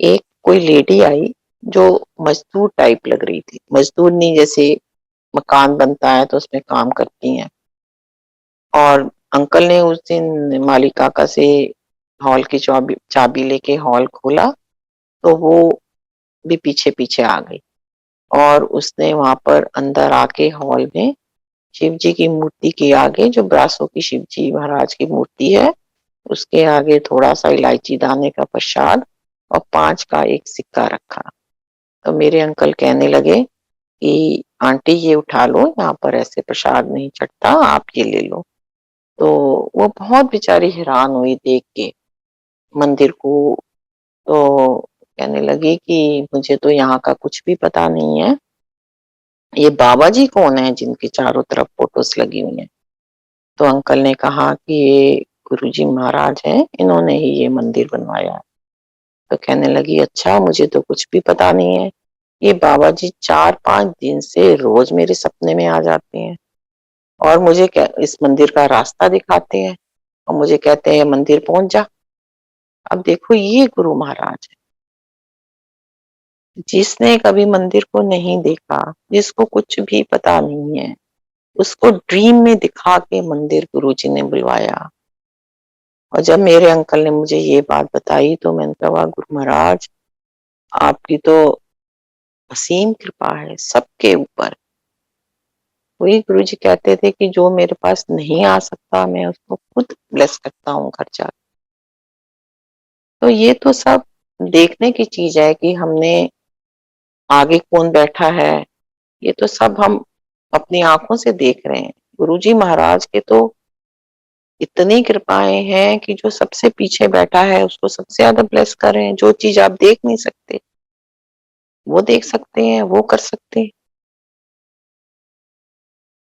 एक कोई लेडी आई, जो मज़दूर टाइप लग रही थी। मज़दूर नहीं, जैसे मकान बनता है तो उसमें काम करती हैं। और अंकल ने उस दिन माली काका से हॉल की चाबी चाबी लेके हॉल खोला, तो वो भी पीछे-पीछे आ गई, और उसने वहाँ पर अंदर आके हॉल में शिव जी की मूर्ति के आगे, जो ब्रासो की शिव जी महाराज की मूर्ति है, उसके आगे थोड़ा-सा इलायची दाने का प्रसाद और 5 का एक सिक्का रखा। तो मेरे अंकल कहने लगे कि आंटी ये उठा लो, यहाँ पर ऐसे प्रसाद नहीं चढ़ता, आप ये ले लो। तो वो बहुत बेचारी हैरान हुई देख के मंदिर को, तो कहने लगी कि मुझे तो यहाँ का कुछ भी पता नहीं है, ये बाबा जी कौन है जिनकी चारों तरफ फोटोस लगी हुई हैं? तो अंकल ने कहा कि ये गुरुजी महाराज हैं, इन्होंने ही ये मंदिर बनवाया है। तो कहने लगी अच्छा, मुझे तो कुछ भी पता नहीं है, ये बाबा जी 4-5 दिन से रोज मेरे सपने में आ जाते हैं, और मुझे क्या इस मंदिर का रास्ता दिखाते हैं, और मुझे कहते हैं मंदिर पहुंच जा। अब देखो ये गुरु महाराज है, जिसने कभी मंदिर को नहीं देखा, जिसको कुछ भी पता नहीं है, उसको ड्रीम में दिखा के मंदिर गुरुजी ने बुलवाया। और जब मेरे अंकल ने मुझे ये बात बताई तो मैंने कहा, वाह गुरु महाराज, आपकी तो असीम कृपा है सबके ऊपर। वही गुरुजी कहते थे कि जो मेरे पास नहीं आ सकता मैं उसको खुद ब्लेस करता हूँ घर जाके। तो ये तो सब देखने की चीज है कि हमने आगे कौन बैठा है, ये तो सब हम अपनी आंखों से देख रहे हैं। गुरुजी महाराज के तो इतनी कृपाएं हैं कि जो सबसे पीछे बैठा है उसको सबसे ज्यादा ब्लेस कर रहे हैं। जो चीज आप देख नहीं सकते वो देख सकते हैं, वो कर सकते हैं।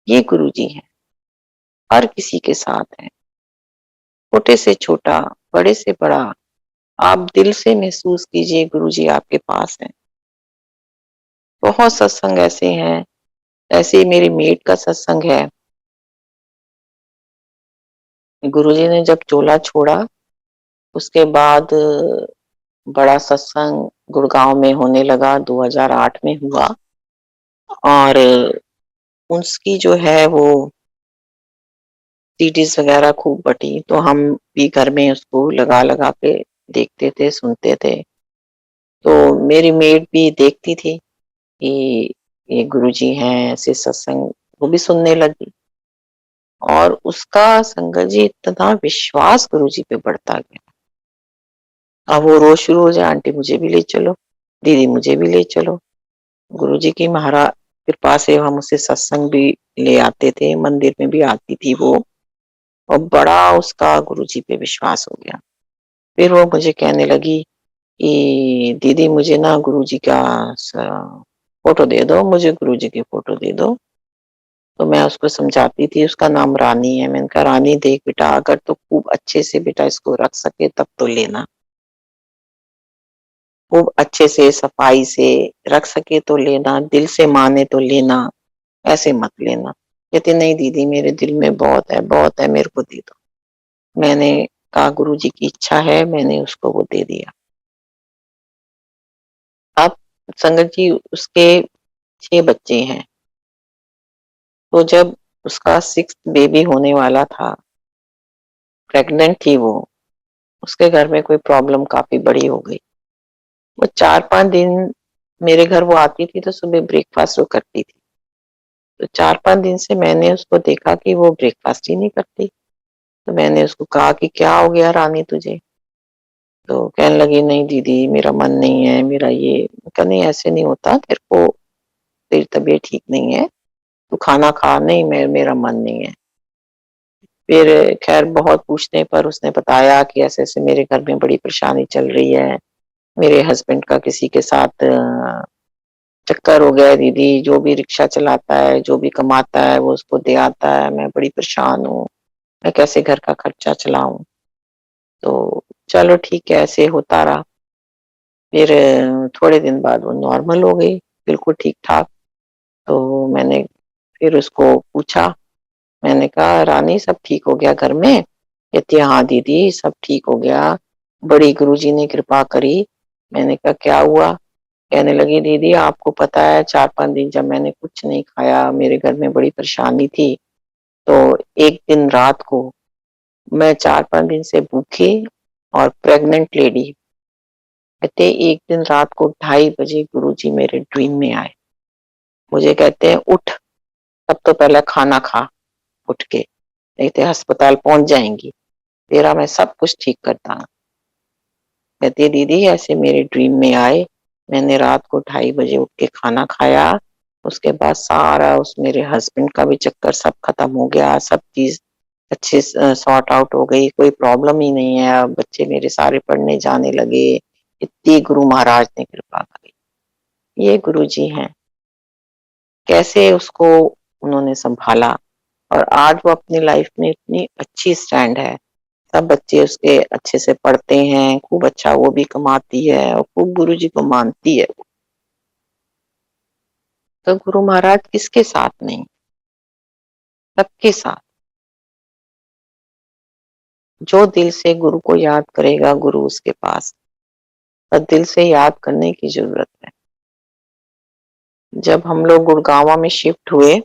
ये गुरुजी हैं, हर किसी के साथ हैं, छोटे से छोटा, बड़े से बड़ा। आप दिल से महसूस कीजिए गुरुजी आपके पास हैं। बहुत सत्संग ऐसे हैं, ऐसे ही मेरी मेट का सत्संग है। गुरुजी ने जब चोला छोड़ा उसके बाद बड़ा सत्संग गुड़गांव में होने लगा, 2008 में हुआ। और उसकी जो है वो सीडीज वगैरह खूब बटी, तो हम भी घर में उसको लगा लगा के देखते थे, सुनते थे। तो मेरी मेट भी देखती थी कि ये गुरुजी हैं ऐसे सत्संग, वो भी सुनने लगी। और उसका संगत जी इतना विश्वास गुरुजी पे बढ़ता गया। अब वो रोज शुरू हो जाए, आंटी मुझे भी ले चलो, दीदी मुझे भी ले चलो। गुरुजी की महाराज कृपा से हम उसे सत्संग भी ले आते थे, मंदिर में भी आती थी वो। और बड़ा उसका गुरुजी पे विश्वास हो गया। फिर वो मुझे कहने लगी कि दीदी मुझे ना गुरुजी का फोटो दे दो, मुझे गुरुजी की फोटो दे दो। तो मैं उसको समझाती थी, उसका नाम रानी है। मैंने कहा रानी देख बेटा, अगर तो खूब अच्छे से बेटा इसको रख सके तब तो लेना, खूब अच्छे से सफाई से रख सके तो लेना, दिल से माने तो लेना, ऐसे मत लेना। कहती नहीं दीदी मेरे दिल में बहुत है, मेरे को दे दो। मैंने कहा गुरुजी की इच्छा है, मैंने उसको वो दे दिया। अब संगत जी उसके 6 बच्चे हैं। तो जब उसका 6th बेबी होने वाला था, प्रेग्नेंट थी वो, उसके घर में कोई प्रॉब्लम काफी बड़ी हो गई। वो 4-5 दिन मेरे घर वो आती थी तो सुबह ब्रेकफास्ट वो करती थी। तो 4-5 दिन से मैंने उसको देखा कि वो ब्रेकफास्ट ही नहीं करती। तो मैंने उसको कहा कि क्या हो गया रानी तुझे? तो कहने लगी नहीं दीदी मेरा मन नहीं है, मेरा ये। मैं कहा नहीं ऐसे नहीं होता, तेरे को तेरी तबीयत ठीक नहीं है, तू खाना खा। नहीं मैं मेरा मन नहीं है। फिर खैर बहुत पूछने पर उसने बताया कि ऐसे ऐसे मेरे घर में बड़ी परेशानी चल रही है, मेरे हस्बैंड का किसी के साथ चक्कर हो गया है दीदी, जो भी रिक्शा चलाता है, जो भी कमाता है वो उसको दे आता है, मैं बड़ी परेशान हूँ, मैं कैसे घर का खर्चा चलाऊं। तो चलो ठीक है, ऐसे होता रहा। फिर थोड़े दिन बाद वो नॉर्मल हो गई, बिल्कुल ठीक ठाक। तो मैंने फिर उसको पूछा, मैंने कहा रानी सब ठीक हो गया घर में? कहती है हाँ दीदी सब ठीक हो गया, बड़ी गुरुजी ने कृपा करी। मैंने कहा क्या हुआ? कहने लगी दीदी आपको पता है 4-5 दिन जब मैंने कुछ नहीं खाया, मेरे घर में बड़ी परेशानी थी। तो एक दिन रात को मैं 4-5 दिन से भूखी और प्रेग्नेंट लेडी, कहते एक दिन रात को 2:30 बजे गुरुजी मेरे ड्रीम में आए। मुझे कहते हैं उठ, सब तो पहले खाना खा, उठ के नहीं तो अस्पताल पहुंच जाएंगी, तेरा मैं सब कुछ ठीक करता हूँ। कहती है दीदी ऐसे मेरे ड्रीम में आए, मैंने रात को 2:30 बजे उठ के खाना खाया, उसके बाद सारा उस मेरे हस्बैंड का भी चक्कर सब खत्म हो गया, सब चीज अच्छे से सॉर्ट आउट हो गई, कोई प्रॉब्लम ही नहीं है, अब बच्चे मेरे सारे पढ़ने जाने लगे। इतनी गुरु महाराज ने कृपा करी। ये गुरु जी हैं, कैसे उसको उन्होंने संभाला। और आज वो अपनी लाइफ में इतनी अच्छी स्टैंड है, सब बच्चे उसके अच्छे से पढ़ते हैं, खूब अच्छा वो भी कमाती है और खूब गुरुजी को मानती है। तो गुरु महाराज किसके साथ नहीं, सबके साथ। जो दिल से गुरु को याद करेगा गुरु उसके पास, पर दिल से याद करने की जरूरत है। जब हम लोग गुड़गांव में शिफ्ट हुए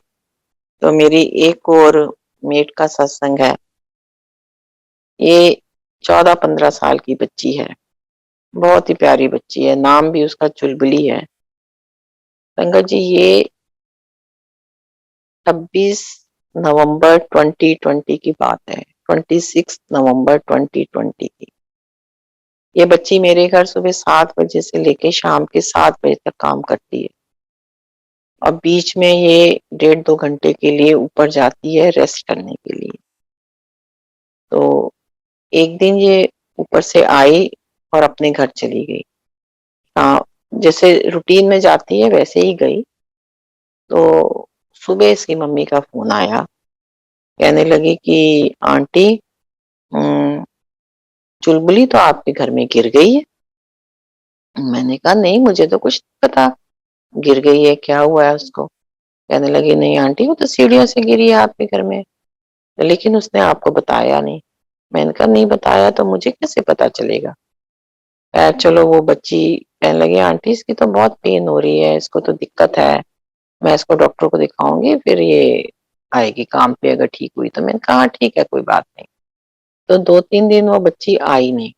तो मेरी एक और मेट का सत्संग है। ये 14-15 साल की बच्ची है, बहुत ही प्यारी बच्ची है, नाम भी उसका चुलबुली है। संगत जी, ये 26 नवंबर 2020 की बात है, 26 नवंबर 2020 की। ये बच्ची मेरे घर सुबह 7 बजे से लेके शाम के 7 बजे तक काम करती है और बीच में ये 1.5-2 घंटे के लिए ऊपर जाती है रेस्ट करने के लिए। तो एक दिन ये ऊपर से आई और अपने घर चली गई। हाँ, जैसे रूटीन में जाती है वैसे ही गई। तो सुबह इसकी मम्मी का फ़ोन आया, कहने लगी कि आंटी चुलबुली तो आपके घर में गिर गई है। मैंने कहा नहीं, मुझे तो कुछ नहीं पता, गिर गई है, क्या हुआ है उसको? कहने लगी नहीं आंटी, वो तो सीढ़ियों से गिरी है आपके घर में, लेकिन उसने आपको बताया नहीं। मैंने कहा नहीं बताया तो मुझे कैसे पता चलेगा? खैर चलो, वो बच्ची कहने लगी आंटी इसकी तो बहुत पेन हो रही है, इसको तो दिक्कत है, मैं इसको डॉक्टर को दिखाऊंगी, फिर ये आएगी काम पे अगर ठीक हुई तो। मैंने कहा हाँ, ठीक है, कोई बात नहीं। तो 2-3 दिन वो बच्ची आई नहीं।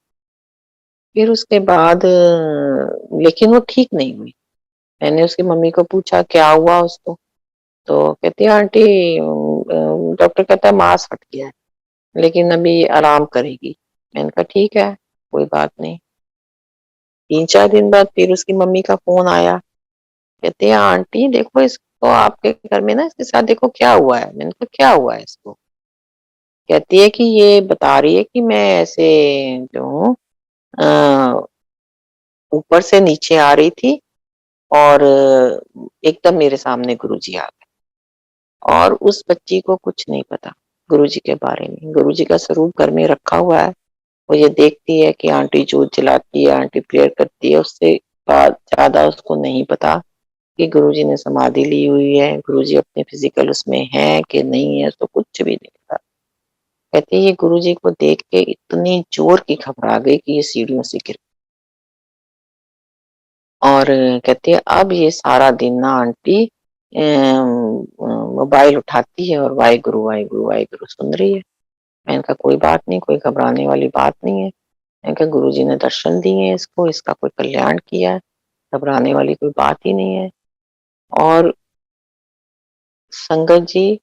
फिर उसके बाद लेकिन वो ठीक नहीं हुई। मैंने उसकी मम्मी को पूछा क्या हुआ उसको? तो कहती है आंटी डॉक्टर कहता है मांस फट गया है, लेकिन अभी आराम करेगी। मैंने कहा ठीक है, कोई बात नहीं। 3-4 दिन बाद फिर उसकी मम्मी का फोन आया, कहते हैं आंटी देखो इसको आपके घर में ना, इसके साथ देखो क्या हुआ है। मैंने कहा क्या हुआ है इसको? कहती है कि ये बता रही है कि मैं ऐसे जो अ, ऊपर से नीचे आ रही थी और एकदम मेरे सामने गुरुजी आ गए और उस बच्ची को कुछ नहीं पता गुरुजी के बारे में। गुरुजी का स्वरूप घर में रखा हुआ है, वो ये देखती है कि आंटी जोत जलाती है, आंटी प्रेयर करती है, उससे बाद ज्यादा उसको नहीं पता कि गुरुजी ने समाधि ली हुई है, गुरुजी अपने फिजिकल उसमें है कि नहीं है, उसको कुछ भी नहीं पता। कहती है ये गुरुजी को देख के इतनी जोर की घबरा गई कि ये सीढ़ियों से गिर। और कहती है अब ये सारा दिन ना आंटी मोबाइल उठाती है और वाहेगुरु वाहेगुरु वाहेगुरु सुन रही है। मैंने कहा कोई बात नहीं, कोई घबराने वाली बात नहीं है। मैंने कहा गुरुजी ने दर्शन दिए हैं इसको, इसका कोई कल्याण किया है, घबराने वाली कोई बात ही नहीं है। और संगत जी,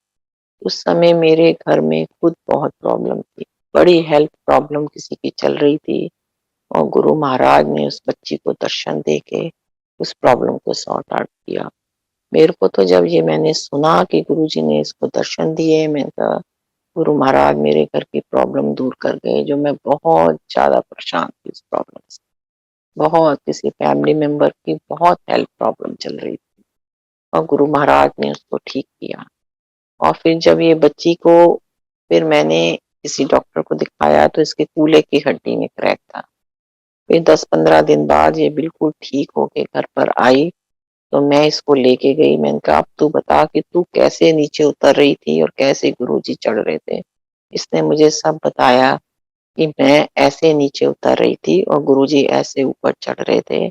उस समय मेरे घर में खुद बहुत प्रॉब्लम थी, बड़ी हेल्थ प्रॉब्लम किसी की चल रही थी और गुरु महाराज ने उस बच्ची को दर्शन दे के उस प्रॉब्लम को सॉर्ट आउट किया। मेरे को तो जब ये मैंने सुना कि गुरुजी ने इसको दर्शन दिए, मैंने कहा गुरु महाराज मेरे घर की प्रॉब्लम दूर कर गए, जो मैं बहुत ज्यादा परेशान थी उस प्रॉब्लम से। बहुत किसी फैमिली मेंबर की बहुत हेल्थ प्रॉब्लम चल रही थी और गुरु महाराज ने उसको ठीक किया। और फिर जब ये बच्ची को फिर मैंने किसी डॉक्टर को दिखाया तो इसके कूल्हे की हड्डी में क्रैक था। फिर 10-15 दिन बाद ये बिल्कुल ठीक होके घर पर आई तो मैं इसको लेके गई। मैंने कहा अब तू बता कि तू कैसे नीचे उतर रही थी और कैसे गुरुजी चढ़ रहे थे। इसने मुझे सब बताया कि मैं ऐसे नीचे उतर रही थी और गुरुजी ऐसे ऊपर चढ़ रहे थे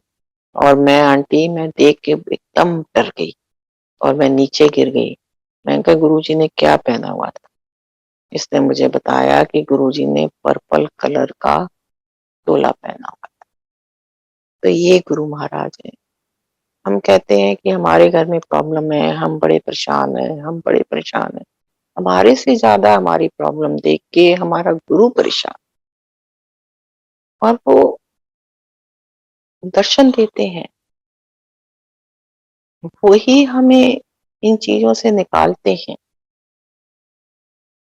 और मैं आंटी मैं देख के एकदम डर गई और मैं नीचे गिर गई। मैंने कहा गुरुजी ने क्या पहना हुआ था? इसने मुझे बताया कि गुरुजी ने पर्पल कलर का चोला पहना हुआ। तो ये गुरु महाराज है। हम कहते हैं कि हमारे घर में प्रॉब्लम है, हम बड़े परेशान हैं, हम बड़े परेशान हैं। हमारे से ज्यादा हमारी प्रॉब्लम देख के हमारा गुरु परेशान और वो दर्शन देते हैं, वो ही हमें इन चीजों से निकालते हैं,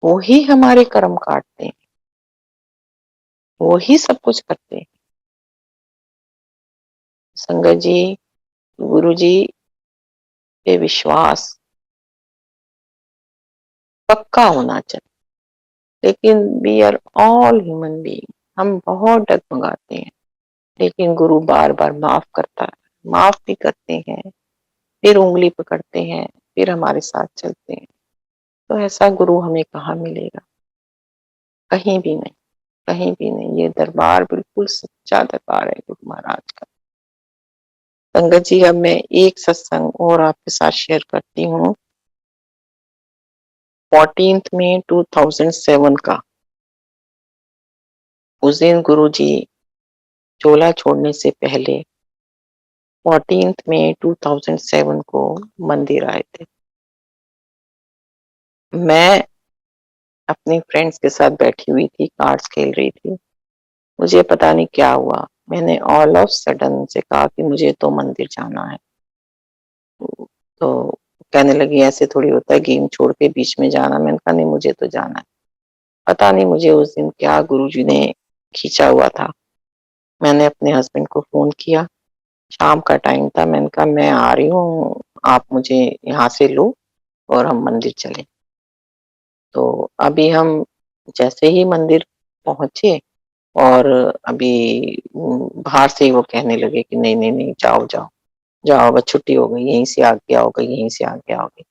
वो ही हमारे कर्म काटते हैं, वो ही सब कुछ करते हैं। संगत जी, गुरु जी पे विश्वास पक्का होना चाहिए। लेकिन we are all human being, हम बहुत डगमगाते हैं, लेकिन गुरु बार बार माफ करता है, माफ भी करते हैं, फिर उंगली पकड़ते हैं, फिर हमारे साथ चलते हैं। तो ऐसा गुरु हमें कहाँ मिलेगा? कहीं भी नहीं, कहीं भी नहीं। ये दरबार बिल्कुल सच्चा दरबार है गुरु महाराज का। संगत जी, अब मैं एक सत्संग और आपके साथ शेयर करती हूँ। 14 मई 2007 का उस दिन गुरुजी चोला छोड़ने से पहले 14th मई 2007 को मंदिर आए थे। मैं अपनी फ्रेंड्स के साथ बैठी हुई थी, कार्ड्स खेल रही थी। मुझे पता नहीं क्या हुआ, मैंने ऑल ऑफ सडन उनसे कहा कि मुझे तो मंदिर जाना है। तो कहने लगी ऐसे थोड़ी होता है गेम छोड़ के बीच में जाना। मैंने कहा नहीं, मुझे तो जाना है। पता नहीं मुझे उस दिन क्या गुरुजी ने खींचा हुआ था। मैंने अपने हस्बैंड को फ़ोन किया, शाम का टाइम था। मैंने कहा मैं आ रही हूँ, आप मुझे यहाँ से लो और हम मंदिर चलें। तो अभी हम जैसे ही मंदिर पहुँचे और अभी बाहर से ही वो कहने लगे कि नहीं, नहीं, नहीं, जाओ, जाओ, जाओ, बस छुट्टी हो गई, यहीं से आगे आओगे, यहीं से आगे आओगे।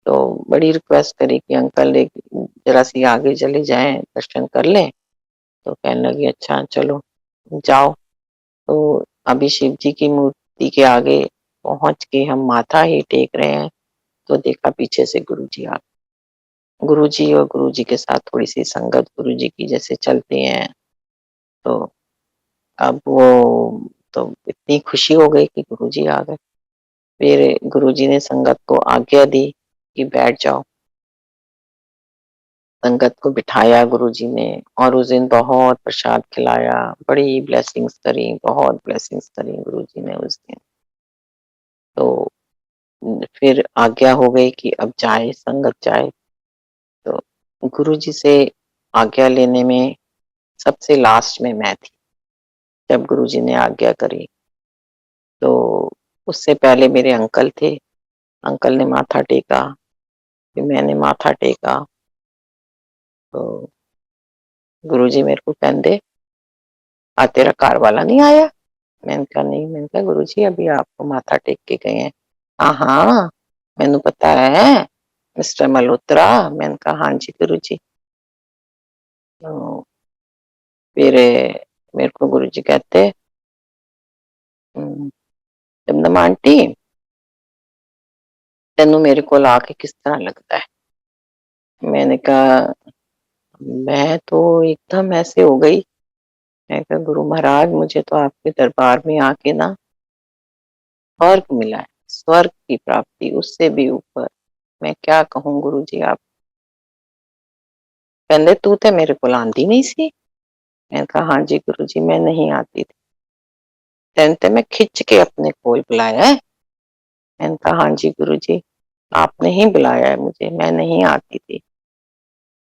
तो बड़ी रिक्वेस्ट करी कि अंकल एक ज़रा-सी आगे चले जाएँ, दर्शन कर लें। तो कहने लगी अच्छा चलो, जाओ। तो अभी शिव जी की मूर्ति के आगे पहुँच के हम माथा ही टेक रहे हैं, तो देखा पीछे से गुरुजी आ गए। गुरुजी और गुरुजी के साथ थोड़ी-सी संगत गुरुजी की जैसे चलती हैं, तो अब वो तो इतनी खुशी हो गई कि गुरुजी आ गए। फिर गुरुजी ने संगत को आज्ञा दी कि बैठ जाओ। संगत को बिठाया गुरुजी ने और उस दिन बहुत प्रसाद खिलाया, बड़ी ब्लेसिंग्स करी, बहुत ब्लेसिंग्स करी गुरुजी ने उस दिन। तो फिर आज्ञा हो गई कि अब जाए, संगत जाए। तो गुरुजी से आज्ञा लेने में सबसे लास्ट में मैं थी, जब गुरुजी ने आज्ञा करी। तो उससे पहले मेरे अंकल थे, अंकल ने माथा टेका, फिर मैंने माथा टेका। तो गुरुजी मेरे को कहंदे, "आज तेरा कार वाला नहीं आया?" मैंने कहा नहीं, मैंने कहा गुरुजी अभी आपको माथा टेक के गए हैं। हाँ, हाँ, मैनू पता है, मिस्टर मल्होत्रा। मैंने कहा हाँ जी गुरुजी। तो फिर मेरे को गुरुजी कहते "दमदमा आंटी, तेनू मेरे कोल आके किस तरह लगता है?" मैंने कहा मैं तो एकदम ऐसे हो गई। मैं कहा गुरु महाराज मुझे तो आपके दरबार में आके ना स्वर्ग मिला है, स्वर्ग की प्राप्ति, उससे भी ऊपर। मैं क्या कहूँ गुरुजी आप। कहंदे तू ते मेरे कोल आंदी नहीं सी। मैंने कहा हाँ जी गुरुजी मैं नहीं आती थी। तैनू ते मैं खिच के अपने कोल बुलाया है। मैंने कहा हाँ जी गुरुजी, आपने ही बुलाया है मुझे, मैं नहीं आती थी।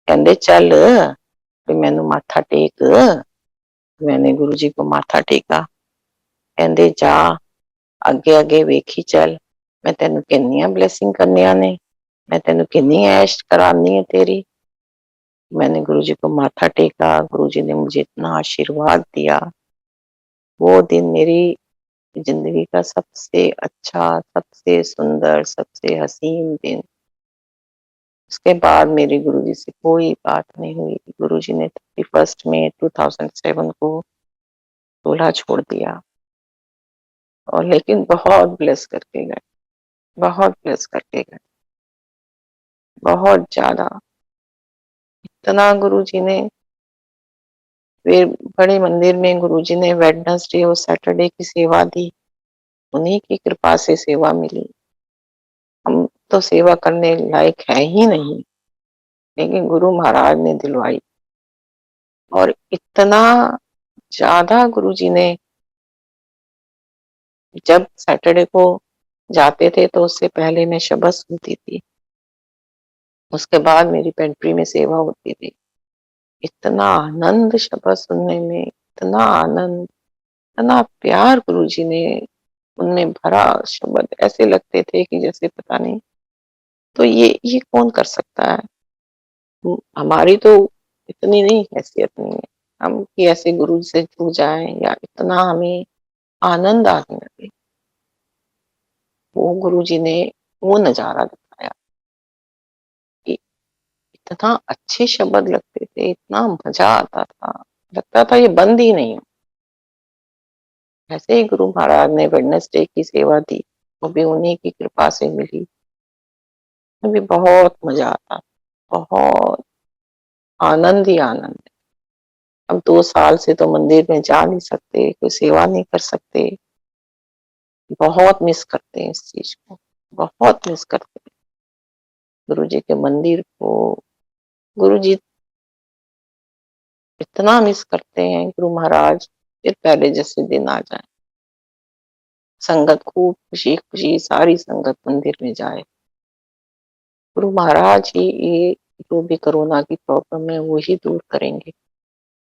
कहंदे चल भी मैनू माथा टेक। मैंने गुरुजी को माथा टेका। कहंदे जा अगे अगे वेखी चल, मैं तेनू किन्नियां ब्लेसिंग करनियां ने, मैं तेनू किन्नी ऐश करानी है तेरी। मैंने गुरुजी को माथा टेका, गुरुजी ने मुझे इतना आशीर्वाद दिया। वो दिन मेरी जिंदगी का सबसे अच्छा, सबसे सुंदर, सबसे हसीन दिन। उसके बाद मेरी गुरुजी से कोई बात नहीं हुई। गुरुजी ने 31 मई 2007 को चूल्हा छोड़ दिया और लेकिन बहुत ब्लेस करके गए, बहुत ब्लेस करके गए, बहुत ज़्यादा। इतना गुरुजी ने फिर बड़े मंदिर में गुरुजी ने वेडनेसडे और सैटरडे की सेवा दी। उन्हीं की कृपा से सेवा मिली। हम तो सेवा करने लायक है ही नहीं, लेकिन गुरु महाराज ने दिलवाई। और इतना ज़्यादा गुरुजी ने जब सैटरडे को जाते थे तो उससे पहले मैं शबद सुनती थी। उसके बाद मेरी पेंट्री में सेवा होती थी। इतना आनंद शबद सुनने में, इतना आनंद, इतना प्यार गुरुजी ने उनमें भरा। शब्द ऐसे लगते थे कि जैसे पता नहीं तो ये कौन कर सकता है। हमारी तो इतनी नहीं हैसियत नहीं है हम कि ऐसे गुरु से जुड़ जाएं या इतना हमें आनंद आने लगे। वो गुरुजी ने वो नजारा दिखाया कि इतना अच्छे शब्द लगते थे, इतना मजा आता था, लगता था ये बंद ही नहीं हो। ऐसे ही गुरु महाराज ने वेडनेसडे की सेवा दी, वो भी उन्हीं की कृपा से मिली। अभी बहुत मजा आता, बहुत आनंद ही आनंद। अब 2 साल से तो मंदिर में जा नहीं सकते, कोई सेवा नहीं कर सकते। बहुत मिस करते हैं इस चीज़ को, बहुत मिस करते हैं गुरुजी के मंदिर को। गुरुजी इतना मिस करते हैं, गुरु महाराज फिर पहले जैसे दिन आ जाए। संगत खूब खुशी-खुशी सारी संगत मंदिर में जाए। गुरु महाराज ही ये जो भी कोरोना की प्रॉब्लम है वो ही दूर करेंगे।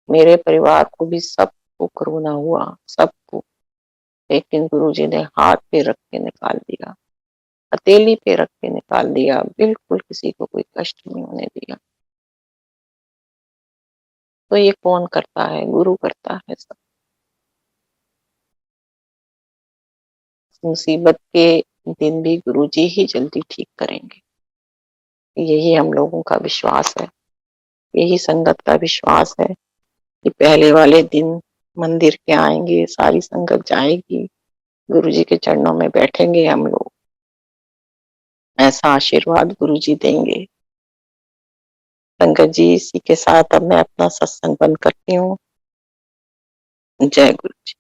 मेरे परिवार को भी सबको कोरोना हुआ, सबको, लेकिन गुरुजी ने हाथ पे रख के निकाल दिया, हथेली पे रख के निकाल दिया, बिल्कुल किसी को कोई कष्ट नहीं होने दिया। तो ये कौन करता है? गुरु करता है सब। मुसीबत के दिन भी गुरुजी ही जल्दी ठीक करेंगे। यही हम लोगों का विश्वास है, यही संगत का विश्वास है कि पहले वाले दिन मंदिर के आएँगे, सारी संगत जाएगी, गुरुजी के चरणों में बैठेंगे हम लोग। ऐसा आशीर्वाद गुरुजी देंगे। संगत जी, इसी के साथ अब मैं अपना सत्संग बंद करती हूँ। जय गुरु जी।